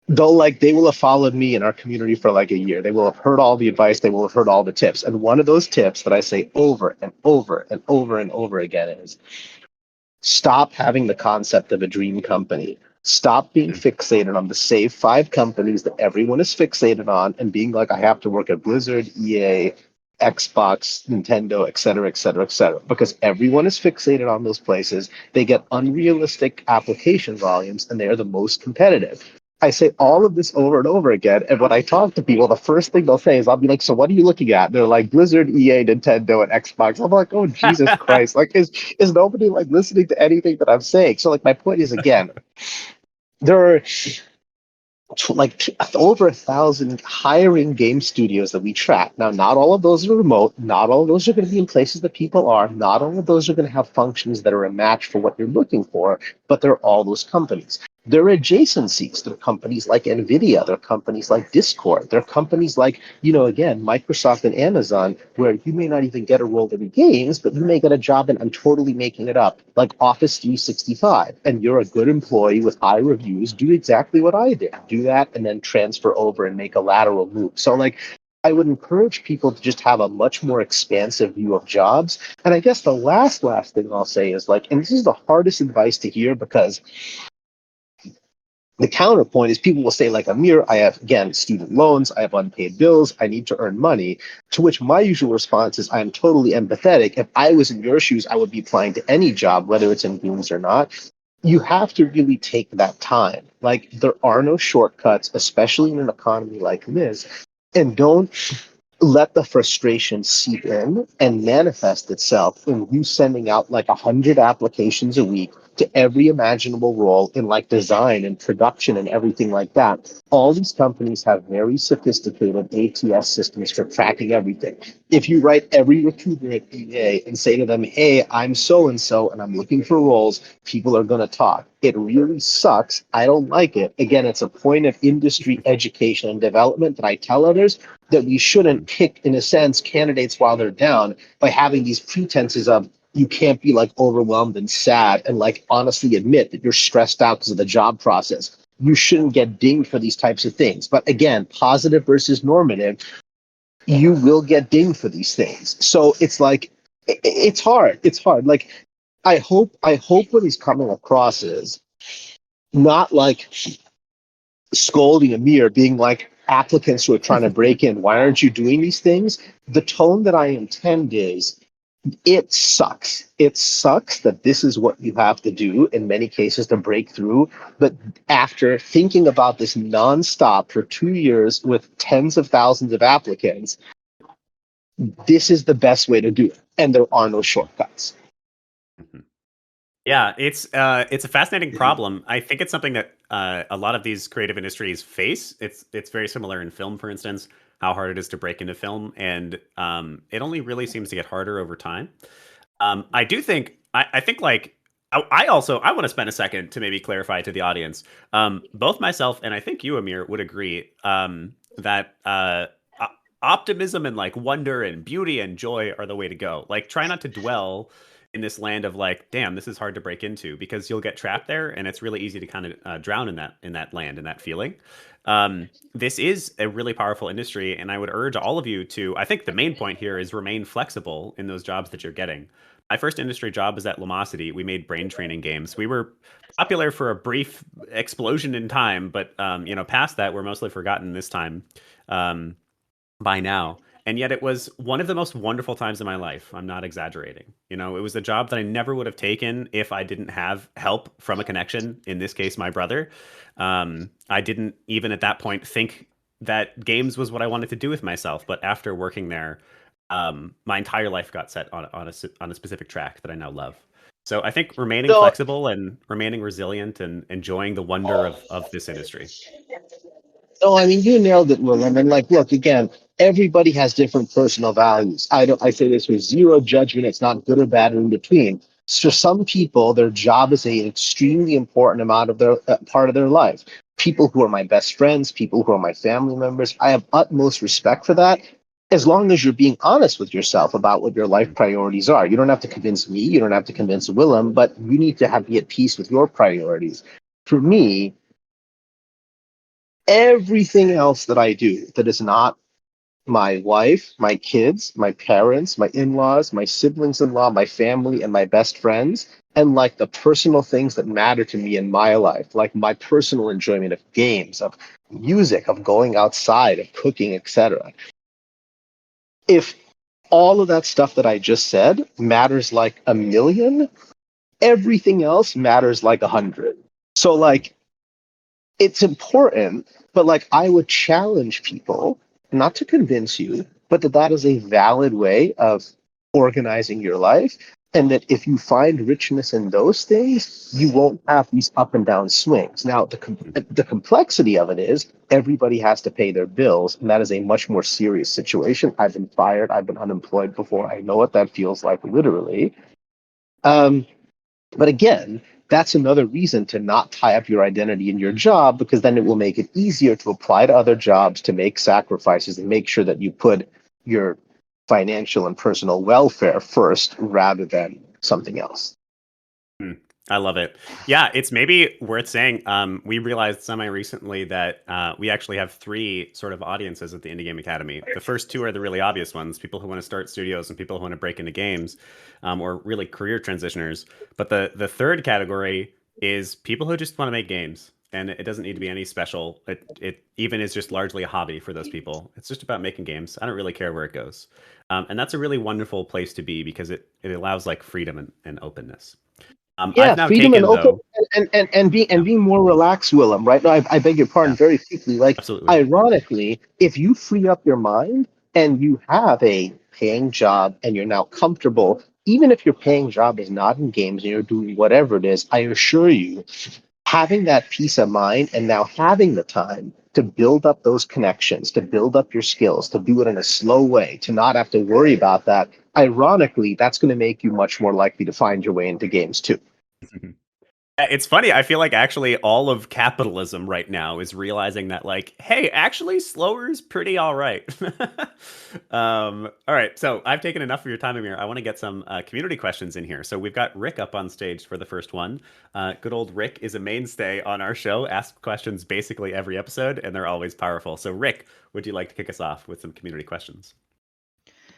They will have followed me in our community for like a year. They will have heard all the advice. They will have heard all the tips. And one of those tips that I say over and over and over and over again is stop having the concept of a dream company. Stop being fixated on the same 5 companies that everyone is fixated on and being like, I have to work at Blizzard, EA, Xbox, Nintendo, et cetera, et cetera, et cetera. Because everyone is fixated on those places. They get unrealistic application volumes and they are the most competitive. I say all of this over and over again. And when I talk to people, the first thing they'll say is, I'll be like, so what are you looking at? They're like, Blizzard, EA, Nintendo, and Xbox. I'm like, oh, Jesus Christ. Like, is nobody like listening to anything that I'm saying? So like, my point is, again, there are over 1,000 hiring game studios that we track. Now, not all of those are remote. Not all of those are going to be in places that people are. Not all of those are going to have functions that are a match for what you're looking for, but they're all those companies. There are adjacencies. There are companies like NVIDIA. There are companies like Discord. There are companies like, again, Microsoft and Amazon, where you may not even get a role in games, but you may get a job, and I'm totally making it up, like Office 365. And you're a good employee with high reviews. Do exactly what I did. Do that and then transfer over and make a lateral move. So, I would encourage people to just have a much more expansive view of jobs. And I guess the last thing I'll say is and this is the hardest advice to hear because the counterpoint is people will say, Amir, I have, again, student loans, I have unpaid bills, I need to earn money, to which my usual response is I am totally empathetic. If I was in your shoes, I would be applying to any job, whether it's in games or not. You have to really take that time. There are no shortcuts, especially in an economy like this, and don't let the frustration seep in and manifest itself in you sending out 100 applications a week to every imaginable role in like design and production and everything like that. All these companies have very sophisticated ATS systems for tracking everything. If you write every recruiter at EA and say to them, hey, I'm so and so and I'm looking for roles, people are going to talk. It really sucks. I don't like it. Again, it's a point of industry education and development that I tell others that we shouldn't pick, in a sense, candidates while they're down by having these pretenses of you can't be like overwhelmed and sad and like honestly admit that you're stressed out because of the job process. You shouldn't get dinged for these types of things. But again, positive versus normative, you will get dinged for these things. So it's like, it's hard. It's hard. Like, I hope what he's coming across is not like scolding Amir, being like applicants who are trying to break in, why aren't you doing these things? The tone that I intend is, it sucks. It sucks that this is what you have to do in many cases to break through. But after thinking about this nonstop for 2 years with tens of thousands of applicants, this is the best way to do it. And there are no shortcuts. Yeah, it's a fascinating problem. I think it's something that a lot of these creative industries face. It's very similar in film, for instance, how hard it is to break into film, and it only really seems to get harder over time. I do think I think like I also I want to spend a second to maybe clarify to the audience. Both myself and I think you, Amir, would agree that optimism and like wonder and beauty and joy are the way to go. Like, try not to dwell in this land of like, damn, this is hard to break into, because you'll get trapped there, and it's really easy to kind of drown in that land, in that feeling. This is a really powerful industry, and I would urge all of you to, I think the main point here is remain flexible in those jobs that you're getting. My first industry job was at Lumosity. We made brain training games. We were popular for a brief explosion in time, but past that, we're mostly forgotten this time by now. And yet it was one of the most wonderful times in my life. I'm not exaggerating. It was a job that I never would have taken if I didn't have help from a connection, in this case, my brother. I didn't even at that point think that games was what I wanted to do with myself. But after working there, my entire life got set on a specific track that I now love. So I think remaining flexible and remaining resilient and enjoying the wonder of this industry. No, I mean, you nailed it, William. And like, look, again, everybody has different personal values. I say this with zero judgment. It's not good or bad or in between. For some people, their job is an extremely important amount of their part of their life. People who are my best friends, people who are my family members, I have utmost respect for that. As long as you're being honest with yourself about what your life priorities are. You don't have to convince me. You don't have to convince Willem, but you need to be at peace with your priorities. For me, everything else that I do that is not my wife, my kids, my parents, my in-laws, my siblings-in-law, my family, and my best friends, and like the personal things that matter to me in my life, like my personal enjoyment of games, of music, of going outside, of cooking, etc. If all of that stuff that I just said matters like a million, everything else matters like 100. So like, it's important, but like, I would challenge people not to convince you, but that is a valid way of organizing your life. And that if you find richness in those things, you won't have these up and down swings. Now, the complexity of it is everybody has to pay their bills, and that is a much more serious situation. I've been fired. I've been unemployed before. I know what that feels like, literally. But again, that's another reason to not tie up your identity in your job, because then it will make it easier to apply to other jobs, to make sacrifices, and make sure that you put your financial and personal welfare first rather than something else. I love it. Yeah, it's maybe worth saying, we realized semi-recently that we actually have 3 sort of audiences at the Indie Game Academy. The first 2 are the really obvious ones, people who want to start studios and people who want to break into games, or really career transitioners. But the third category is people who just want to make games. And it doesn't need to be any special. It even is just largely a hobby for those people. It's just about making games. I don't really care where it goes. And that's a really wonderful place to be, because it allows like freedom and openness. Freedom and open, and being more relaxed, Willem. Right now, I beg your pardon, very quickly. Like, absolutely. Ironically, if you free up your mind and you have a paying job and you're now comfortable, even if your paying job is not in games and you're doing whatever it is, I assure you, having that peace of mind and now having the time to build up those connections, to build up your skills, to do it in a slow way, to not have to worry about that. Ironically, that's going to make you much more likely to find your way into games too. It's funny. I feel like actually all of capitalism right now is realizing that, like, hey, actually, slower is pretty all right. All right. So I've taken enough of your time, Amir. I want to get some community questions in here. So we've got Rick up on stage for the first one. Good old Rick is a mainstay on our show, asks questions basically every episode, and they're always powerful. So, Rick, would you like to kick us off with some community questions?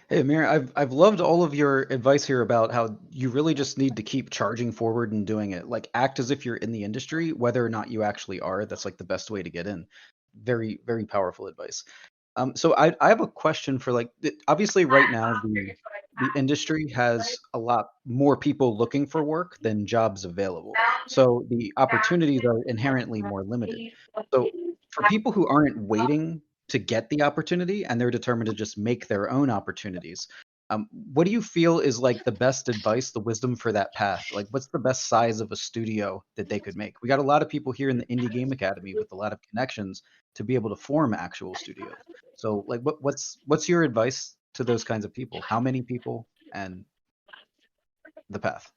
Hey, Amir, I've loved all of your advice here about how you really just need to keep charging forward and doing it. Like, act as if you're in the industry, whether or not you actually are. That's like the best way to get in. Very, very powerful advice. So I have a question for obviously right now the industry has a lot more people looking for work than jobs available. So the opportunities are inherently more limited. So for people who aren't waiting to get the opportunity and they're determined to just make their own opportunities, what do you feel is like the best advice, the wisdom for that path? Like, what's the best size of a studio that they could make? We got a lot of people here in the Indie Game Academy with a lot of connections to be able to form actual studios. So, like, what's your advice to those kinds of people? How many people and the path?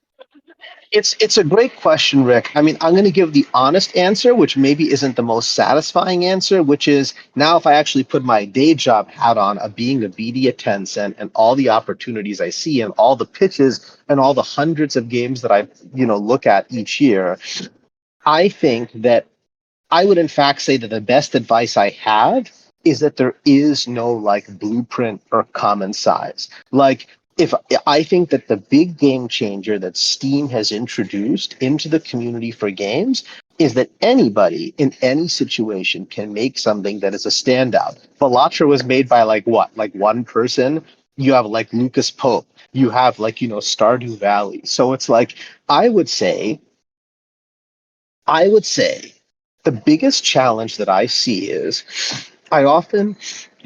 It's a great question, Rick. I mean, I'm going to give the honest answer, which maybe isn't the most satisfying answer, which is now if I actually put my day job hat on of being a BD at Tencent and all the opportunities I see and all the pitches and all the hundreds of games that I look at each year, I think that I would in fact say that the best advice I have is that there is no like blueprint or common size. Like, if I think that the big game changer that Steam has introduced into the community for games is that anybody in any situation can make something that is a standout. Balatro was made by like one person. You have like Lucas Pope. You have like, Stardew Valley. So it's like, I would say the biggest challenge that I see is I often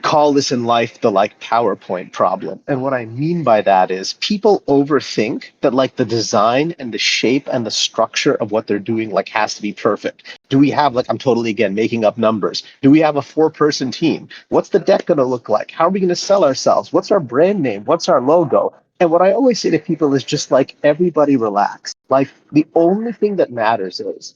call this in life the like PowerPoint problem. And what I mean by that is people overthink that like the design and the shape and the structure of what they're doing like has to be perfect. Do we have I'm totally again making up numbers. Do we have a 4-person team? What's the deck going to look like? How are we going to sell ourselves? What's our brand name? What's our logo? And what I always say to people is just like everybody relax. Like the only thing that matters is,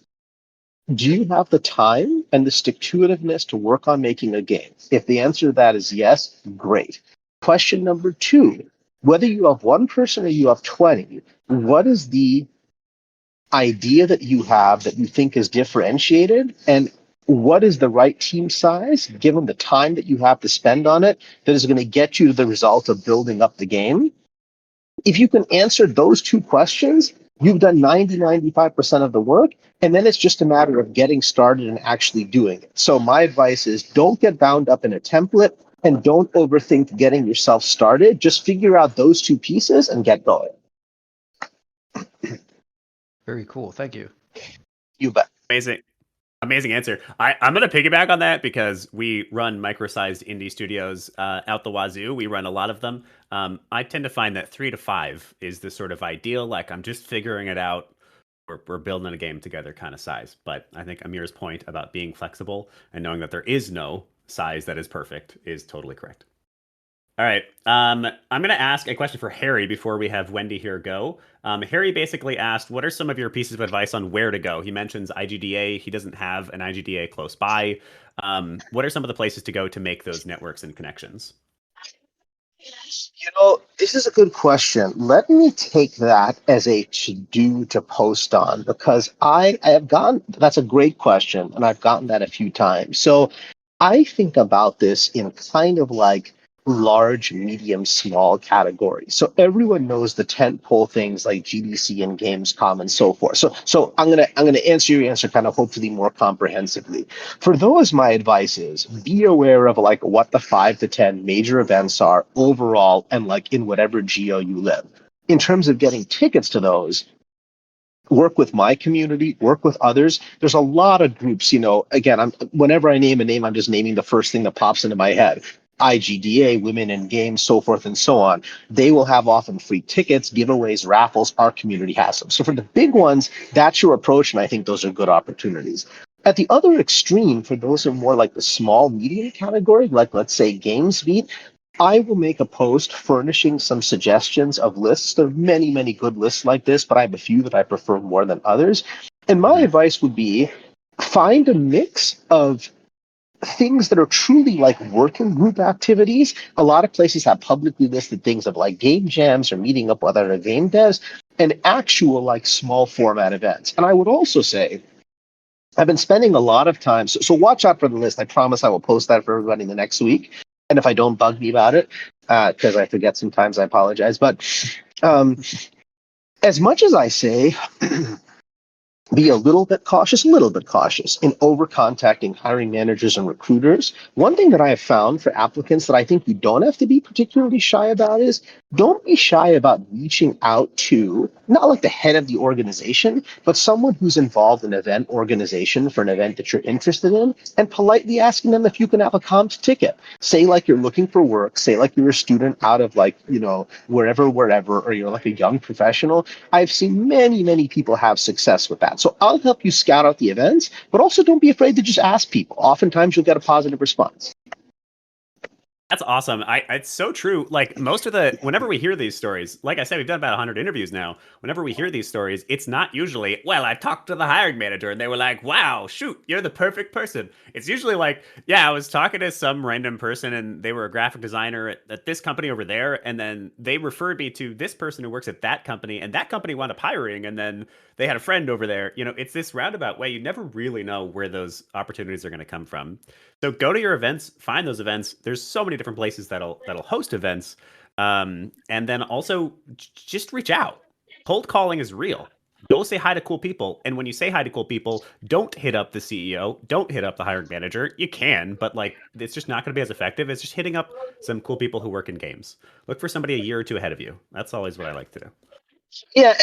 do you have the time and the stick-to-itiveness to work on making a game? If the answer to that is yes, great. Question number 2, whether you have one person or you have 20, what is the idea that you have that you think is differentiated? And what is the right team size, given the time that you have to spend on it, that is going to get you to the result of building up the game? If you can answer those 2 questions, you've done 95% of the work, and then it's just a matter of getting started and actually doing it. So my advice is don't get bound up in a template and don't overthink getting yourself started. Just figure out those 2 pieces and get going. Very cool. Thank you. You bet. Amazing answer. I'm going to piggyback on that because we run micro-sized indie studios out the wazoo. We run a lot of them. I tend to find that 3 to 5 is the sort of ideal, like I'm just figuring it out. We're building a game together kind of size. But I think Amir's point about being flexible and knowing that there is no size that is perfect is totally correct. All right. I'm going to ask a question for Harry before we have Wendy here go. Harry basically asked, what are some of your pieces of advice on where to go? He mentions IGDA. He doesn't have an IGDA close by. What are some of the places to go to make those networks and connections? This is a good question. Let me take that as a to-do to post on, because I have gotten, that's a great question, and I've gotten that a few times. So I think about this in kind of like large, medium, small categories. So everyone knows the tentpole things like GDC and Gamescom and so forth. So I'm gonna answer your answer kind of hopefully more comprehensively. For those, my advice is be aware of like what the 5 to 10 major events are overall and like in whatever geo you live. In terms of getting tickets to those, work with my community, work with others. There's a lot of groups, again, whenever I name a name, I'm just naming the first thing that pops into my head. IGDA, Women in Games, so forth and so on. They will have often free tickets, giveaways, raffles. Our community has them. So for the big ones, that's your approach, and I think those are good opportunities. At the other extreme, for those who are more like the small, medium category, like let's say GamesBeat, I will make a post furnishing some suggestions of lists. There are many, many good lists like this, but I have a few that I prefer more than others. And my advice would be find a mix of things that are truly like working group activities. A lot of places have publicly listed things of like game jams or meeting up with other game devs and actual like small format events. And I would also say, I've been spending a lot of time. So watch out for the list. I promise I will post that for everybody in the next week. And if I don't, bug me about it, because I forget sometimes, I apologize. But as much as I say, be a little bit cautious in over contacting hiring managers and recruiters. One thing that I have found for applicants that I think you don't have to be particularly shy about is don't be shy about reaching out to not like the head of the organization, but someone who's involved in event organization for an event that you're interested in, and politely asking them if you can have a comp ticket. Say like you're looking for work, say like you're a student out of like, wherever, or you're like a young professional. I've seen many, many people have success with that. So I'll help you scout out the events, but also don't be afraid to just ask people. Oftentimes you'll get a positive response. That's awesome. It's so true. Like whenever we hear these stories, like I said, we've done about 100 interviews now. Whenever we hear these stories, it's not usually, well, I talked to the hiring manager and they were like, wow, shoot, you're the perfect person. It's usually like, yeah, I was talking to some random person and they were a graphic designer at this company over there. And then they referred me to this person who works at that company, and that company wound up hiring. And then they had a friend over there. It's this roundabout way. You never really know where those opportunities are going to come from. So go to your events, find those events. There's so many different places that'll host events. And then also just reach out. Cold calling is real. Go say hi to cool people. And when you say hi to cool people, don't hit up the CEO. Don't hit up the hiring manager. You can, but it's just not going to be as effective as just hitting up some cool people who work in games. Look for somebody a year or two ahead of you. That's always what I like to do. Yeah,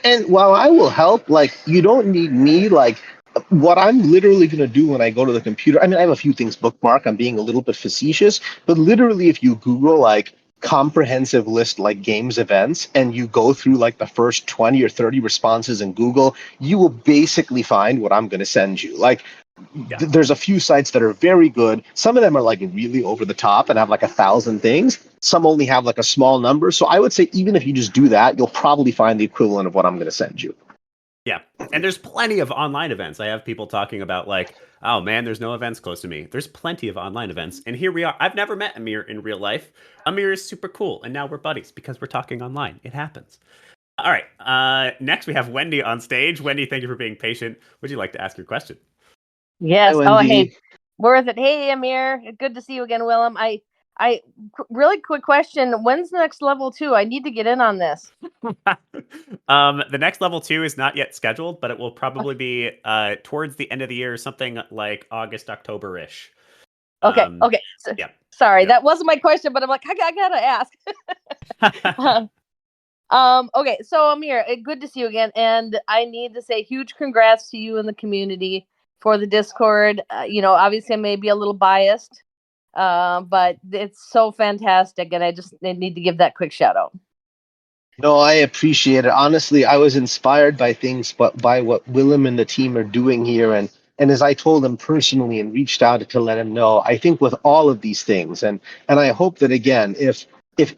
and while I will help, you don't need me, what I'm literally going to do when I go to the computer. I mean, I have a few things bookmarked. I'm being a little bit facetious, but literally if you Google comprehensive list games events and you go through the first 20 or 30 responses in Google, you will basically find what I'm going to send you. There's a few sites that are very good. Some of them are really over the top and have 1,000 things. Some only have a small number. So I would say even if you just do that, you'll probably find the equivalent of what I'm going to send you. Yeah. And there's plenty of online events. I have people talking about oh man, there's no events close to me. There's plenty of online events. And here we are. I've never met Amir in real life. Amir is super cool. And now we're buddies because we're talking online. It happens. All right. Next we have Wendy on stage. Wendy, thank you for being patient. Would you like to ask your question? Yes. Hi, hey, where is it? Hey, Amir. Good to see you again, Willem. Really quick question. When's the next level 2? I need to get in on this. The next level 2 is not yet scheduled, but it will probably be towards the end of the year, something like August, October-ish. Okay. So, yeah. Sorry, that wasn't my question, but I'm I gotta ask. Okay, so Amir, good to see you again, and I need to say huge congrats to you and the community for the Discord. Obviously I may be a little biased, but it's so fantastic, and I need to give that quick shout out. No, I appreciate it. Honestly, I was inspired by by what Willem and the team are doing here, and as I told him personally and reached out to let him know, I think with all of these things, and I hope that again, if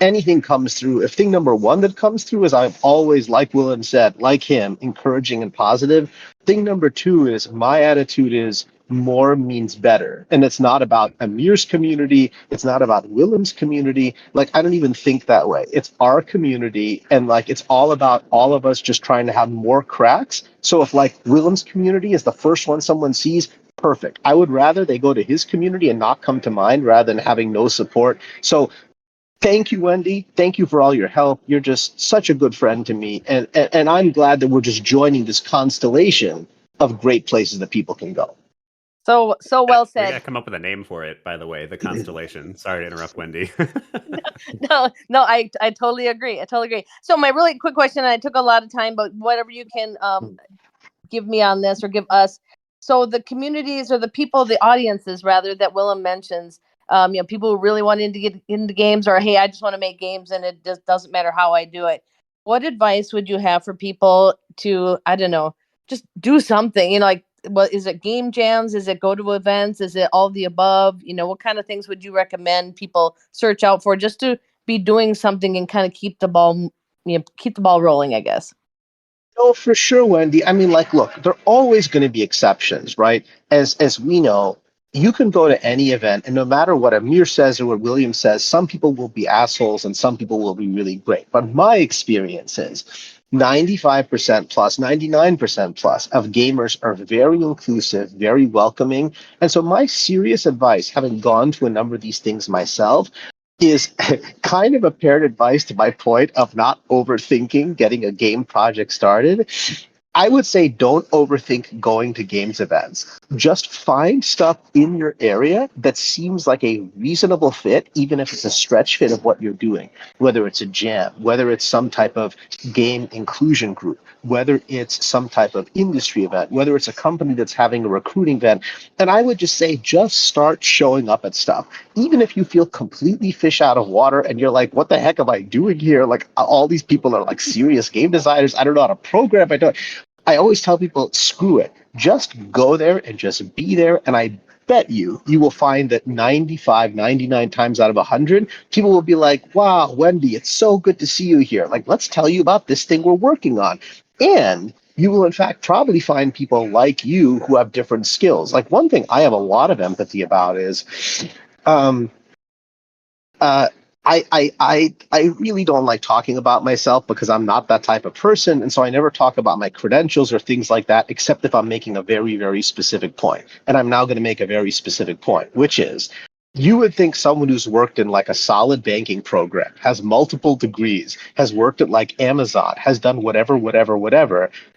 anything comes through, if thing number one that comes through is I'm always, like Willem said, like him, encouraging and positive. Thing number two is my attitude is more means better. And it's not about Amir's community. It's not about Willem's community. I don't even think that way. It's our community. And it's all about all of us just trying to have more cracks. So if Willem's community is the first one someone sees, perfect. I would rather they go to his community and not come to mine rather than having no support. So thank you, Wendy. Thank you for all your help. You're just such a good friend to me. And I'm glad that we're just joining this constellation of great places that people can go. So well said. We gotta come up with a name for it, by the way, the constellation. Sorry to interrupt, Wendy. No, I totally agree. So my really quick question, and I took a lot of time, but whatever you can give me on this or give us. So the communities or the people, the audiences rather, that Willem mentions, People who really wanted to get into games, or hey, I just want to make games and it just doesn't matter how I do it. What advice would you have for people to, I don't know, just do something? Like, what is it? Game jams? Is it go to events? Is it all the above? What kind of things would you recommend people search out for just to be doing something and kind of keep the ball, keep the ball rolling, I guess? No, for sure, Wendy. I mean, like, look, there are always going to be exceptions, right? As we know, you can go to any event, and no matter what Amir says or what William says, some people will be assholes and some people will be really great. But my experience is 95% plus, 99% plus of gamers are very inclusive, very welcoming. And so my serious advice, having gone to a number of these things myself, is kind of a paired advice to my point of not overthinking getting a game project started. I would say don't overthink going to games events. Just find stuff in your area that seems like a reasonable fit, even if it's a stretch fit of what you're doing, whether it's a jam, whether it's some type of game inclusion group, whether it's some type of industry event, whether it's a company that's having a recruiting event. And I would just say, just start showing up at stuff. Even if you feel completely fish out of water and you're like, what the heck am I doing here? Like, all these people are like serious game designers. I don't know how to program. I always tell people, screw it. Just go there and just be there. And I bet you will find that 95, 99 times out of 100, people will be like, wow, Wendy, it's so good to see you here. Like, let's tell you about this thing we're working on. And you will, in fact, probably find people like you who have different skills. Like, one thing I have a lot of empathy about is I really don't like talking about myself because I'm not that type of person. And so I never talk about my credentials or things like that, except if I'm making a very, very specific point. And I'm now going to make a very specific point, which is, you would think someone who's worked in like a solid banking program, has multiple degrees, has worked at like Amazon, has done whatever,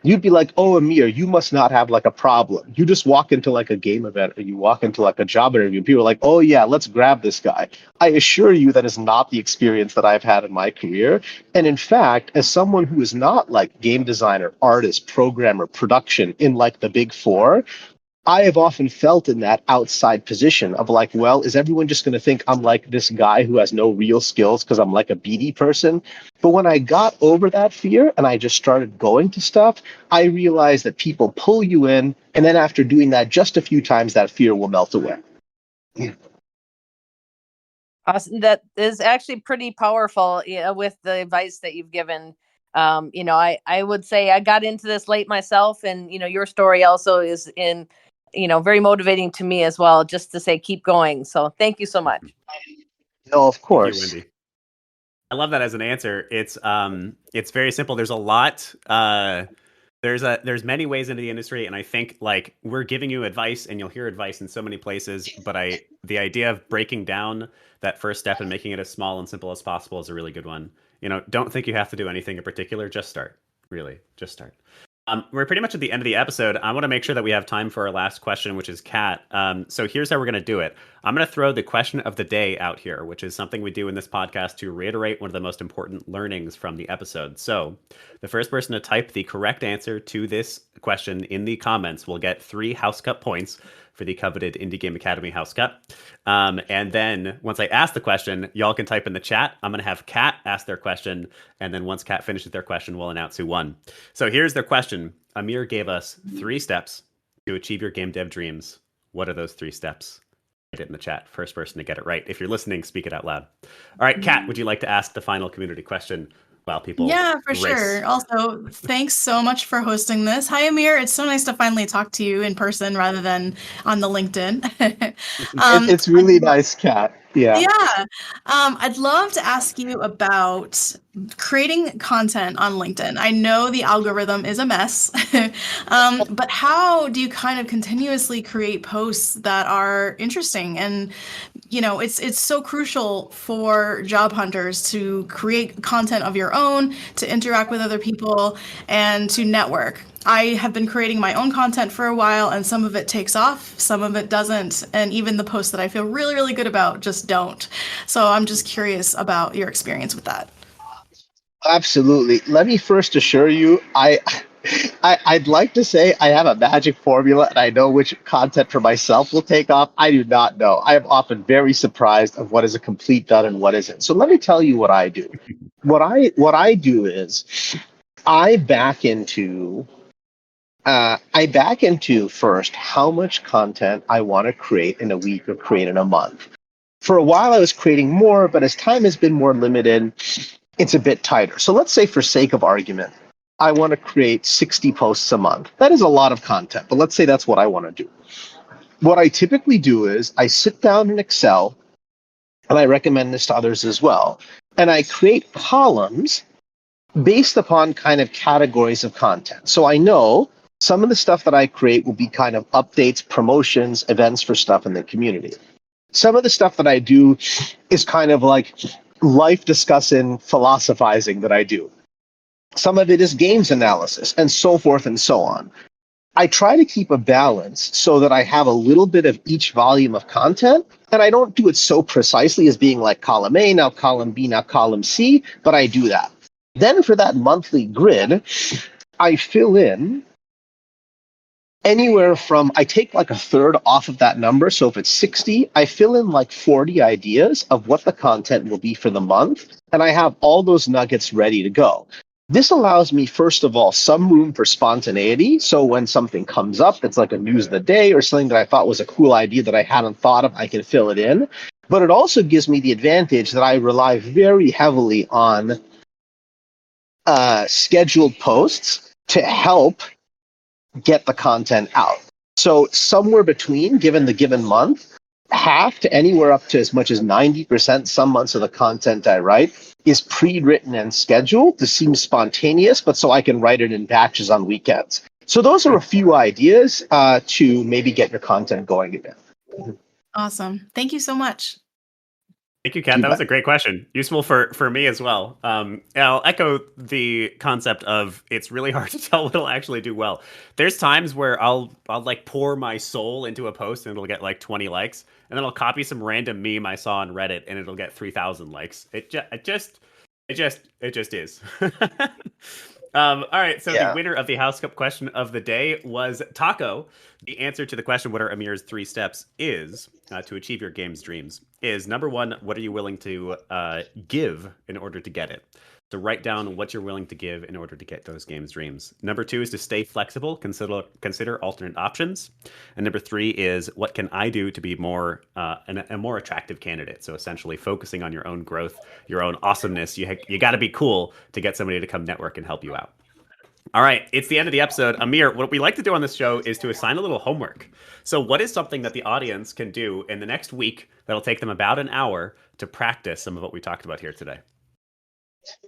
you'd be like, oh, Amir, you must not have like a problem. You just walk into like a game event or you walk into like a job interview and people are like, oh yeah, let's grab this guy. I assure you that is not the experience that I've had in my career. And in fact, as someone who is not like game designer, artist, programmer, production in like the big four, I have often felt in that outside position of like, well, is everyone just going to think I'm like this guy who has no real skills because I'm like a BD person? But when I got over that fear and I just started going to stuff, I realized that people pull you in. And then after doing that just a few times, that fear will melt away. Awesome. That is actually pretty powerful, with the advice that you've given. I would say I got into this late myself, and your story also is very motivating to me as well, just to say keep going. So thank you so much. No, of course. Thank you, Wendy. I love that as an answer. It's very simple. There's a lot. There's many ways into the industry, and I think like we're giving you advice, and you'll hear advice in so many places. But the idea of breaking down that first step and making it as small and simple as possible is a really good one. Don't think you have to do anything in particular. Just start. Really, just start. We're pretty much at the end of the episode. I want to make sure that we have time for our last question, which is Kat. So here's how we're going to do it. I'm going to throw the question of the day out here, which is something we do in this podcast to reiterate one of the most important learnings from the episode. So the first person to type the correct answer to this question in the comments will get 3 House Cup points for the coveted Indie Game Academy House Cup. And then once I ask the question, y'all can type in the chat. I'm going to have Kat ask their question. And then once Kat finishes their question, we'll announce who won. So here's their question. Amir gave us 3 steps to achieve your game dev dreams. What are those 3 steps? Write it in the chat. First person to get it right. If you're listening, speak it out loud. All right, Kat, would you like to ask the final community question? While people for sure. Also, thanks so much for hosting this. Hi, Amir. It's so nice to finally talk to you in person rather than on the LinkedIn. It's really nice, Kat. Yeah. I'd love to ask you about creating content on LinkedIn. I know the algorithm is a mess, but how do you kind of continuously create posts that are interesting? And it's so crucial for job hunters to create content of your own, to interact with other people, and to network. I have been creating my own content for a while, and some of it takes off, some of it doesn't, and even the posts that I feel really, really good about just don't. So I'm just curious about your experience with that. Absolutely. Let me first assure you, I'd like to say I have a magic formula and I know which content for myself will take off. I do not know. I am often very surprised of what is a complete dud and what isn't. So let me tell you what I do. What I do is I back into first how much content I want to create in a week or create in a month. For a while I was creating more, but as time has been more limited, it's a bit tighter. So let's say for sake of argument, I want to create 60 posts a month. That is a lot of content, but let's say that's what I want to do. What I typically do is I sit down in Excel, and I recommend this to others as well, and I create columns based upon kind of categories of content. So I know some of the stuff that I create will be kind of updates, promotions, events for stuff in the community. Some of the stuff that I do is kind of like life discussing, philosophizing that I do. Some of it is games analysis and so forth and so on. I try to keep a balance so that I have a little bit of each volume of content, and I don't do it so precisely as being like column A, now column B, now column C, but I do that. Then for that monthly grid, I fill in anywhere from, I take like a third off of that number. So if it's 60, I fill in like 40 ideas of what the content will be for the month, and I have all those nuggets ready to go. This allows me, first of all, some room for spontaneity. So when something comes up that's like a news of the day or something that I thought was a cool idea that I hadn't thought of, I can fill it in. But it also gives me the advantage that I rely very heavily on scheduled posts to help get the content out. So somewhere between, given the given month, half to anywhere up to as much as 90% some months of the content I write is pre-written and scheduled to seem spontaneous, but so I can write it in batches on weekends. So those are a few ideas to maybe get your content going again. Awesome. Thank you so much. Thank you, Kat. That was a great question. Useful for me as well. I'll echo the concept of it's really hard to tell what'll actually do well. There's times where I'll like pour my soul into a post and it'll get like 20 likes, and then I'll copy some random meme I saw on Reddit and it'll get 3,000 likes. It just is. All right, so the winner of the House Cup question of the day was Taco. The answer to the question, what are Amir's 3 steps, is to achieve your game's dreams, is number 1, what are you willing to give in order to get it? So write down what you're willing to give in order to get those game's dreams. Number 2 is to stay flexible, consider alternate options. And number 3 is what can I do to be more a more attractive candidate? So essentially focusing on your own growth, your own awesomeness. You got to be cool to get somebody to come network and help you out. All right, it's the end of the episode. Amir, what we like to do on this show is to assign a little homework. So what is something that the audience can do in the next week that'll take them about an hour to practice some of what we talked about here today?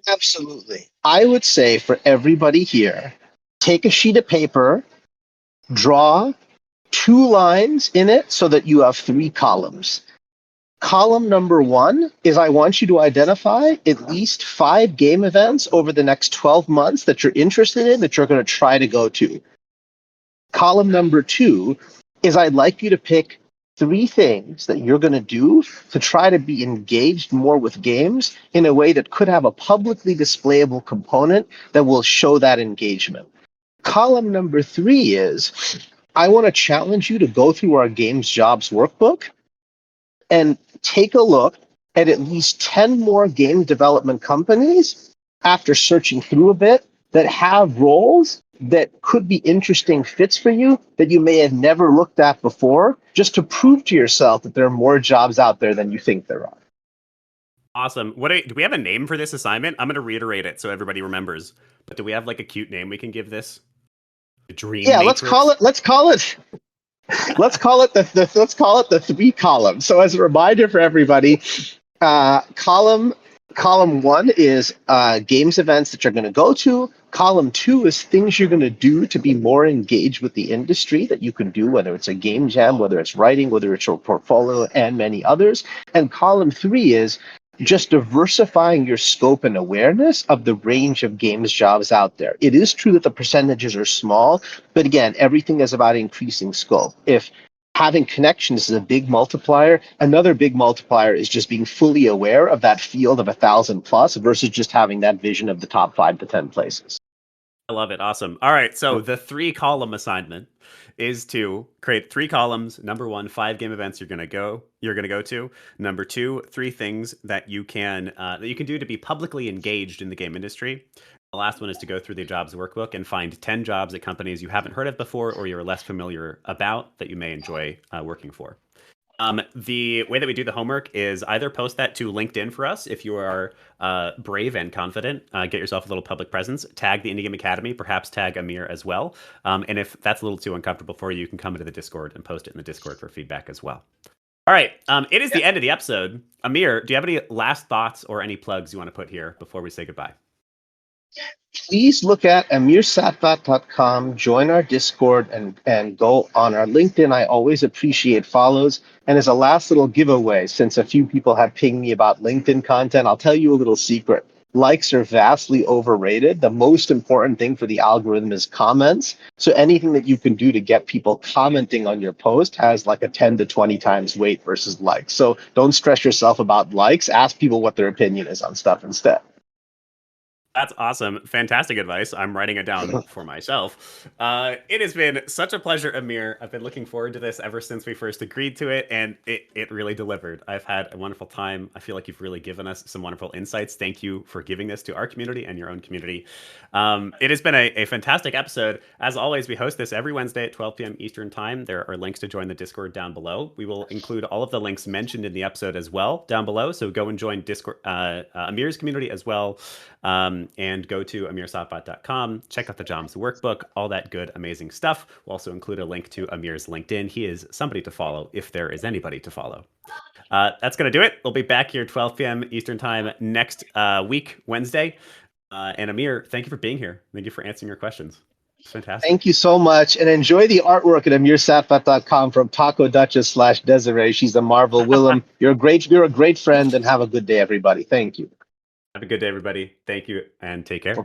Absolutely. I would say for everybody here, take a sheet of paper, draw 2 lines in it so that you have 3 columns. Column number 1 is I want you to identify at least 5 game events over the next 12 months that you're interested in, that you're going to try to go to. Column number 2 is I'd like you to pick 3 things that you're going to do to try to be engaged more with games in a way that could have a publicly displayable component that will show that engagement. Column number 3 is I want to challenge you to go through our Games Jobs workbook and take a look at least 10 more game development companies after searching through a bit that have roles that could be interesting fits for you that you may have never looked at before, just to prove to yourself that there are more jobs out there than you think there are. Awesome. Do we have a name for this assignment? I'm going to reiterate it so everybody remembers. But do we have like a cute name we can give this? The Dream Matrix? Let's call it the 3 columns. So as a reminder for everybody, column 1 is games events that you're going to go to. Column 2 is things you're going to do to be more engaged with the industry that you can do, whether it's a game jam, whether it's writing, whether it's your portfolio, and many others. And column 3 is just diversifying your scope and awareness of the range of games jobs out there. It is true that the percentages are small, but again, everything is about increasing scope. If having connections is a big multiplier, another big multiplier is just being fully aware of that field of 1,000 plus versus just having that vision of the top 5 to 10 places. I love it. Awesome. All right. So the 3-column assignment is to create 3 columns. Number 1, 5 game events you're gonna go to. Number 2, 3 things that you can do to be publicly engaged in the game industry. The last one is to go through the jobs workbook and find 10 jobs at companies you haven't heard of before or you're less familiar about that you may enjoy working for. The way that we do the homework is either post that to LinkedIn for us if you are brave and confident, get yourself a little public presence, tag the Indie Game Academy, perhaps tag Amir as well. And if that's a little too uncomfortable for you, you can come into the Discord and post it in the Discord for feedback as well. All right, it is the end of the episode. Amir, do you have any last thoughts or any plugs you want to put here before we say goodbye? Please look at amirsatvat.com, join our Discord, and go on our LinkedIn. I always appreciate follows. And as a last little giveaway, since a few people have pinged me about LinkedIn content, I'll tell you a little secret. Likes are vastly overrated. The most important thing for the algorithm is comments. So anything that you can do to get people commenting on your post has like a 10 to 20 times weight versus likes. So don't stress yourself about likes. Ask people what their opinion is on stuff instead. That's awesome. Fantastic advice. I'm writing it down for myself. It has been such a pleasure, Amir. I've been looking forward to this ever since we first agreed to it, and it really delivered. I've had a wonderful time. I feel like you've really given us some wonderful insights. Thank you for giving this to our community and your own community. It has been a fantastic episode. As always, we host this every Wednesday at 12 p.m. Eastern Time. There are links to join the Discord down below. We will include all of the links mentioned in the episode as well down below, so go and join Discord, Amir's community as well. And go to amirsatvat.com, check out the Joms workbook, all that good, amazing stuff. We'll also include a link to Amir's LinkedIn. He is somebody to follow if there is anybody to follow. That's going to do it. We'll be back here 12 p.m. Eastern Time next week, Wednesday. And Amir, thank you for being here. Thank you for answering your questions. It's fantastic. Thank you so much. And enjoy the artwork at amirsatvat.com from Taco Duchess / Desiree. She's a marvel. Willem, you're a great friend, and have a good day, everybody. Thank you. Have a good day, everybody. Thank you, and take care.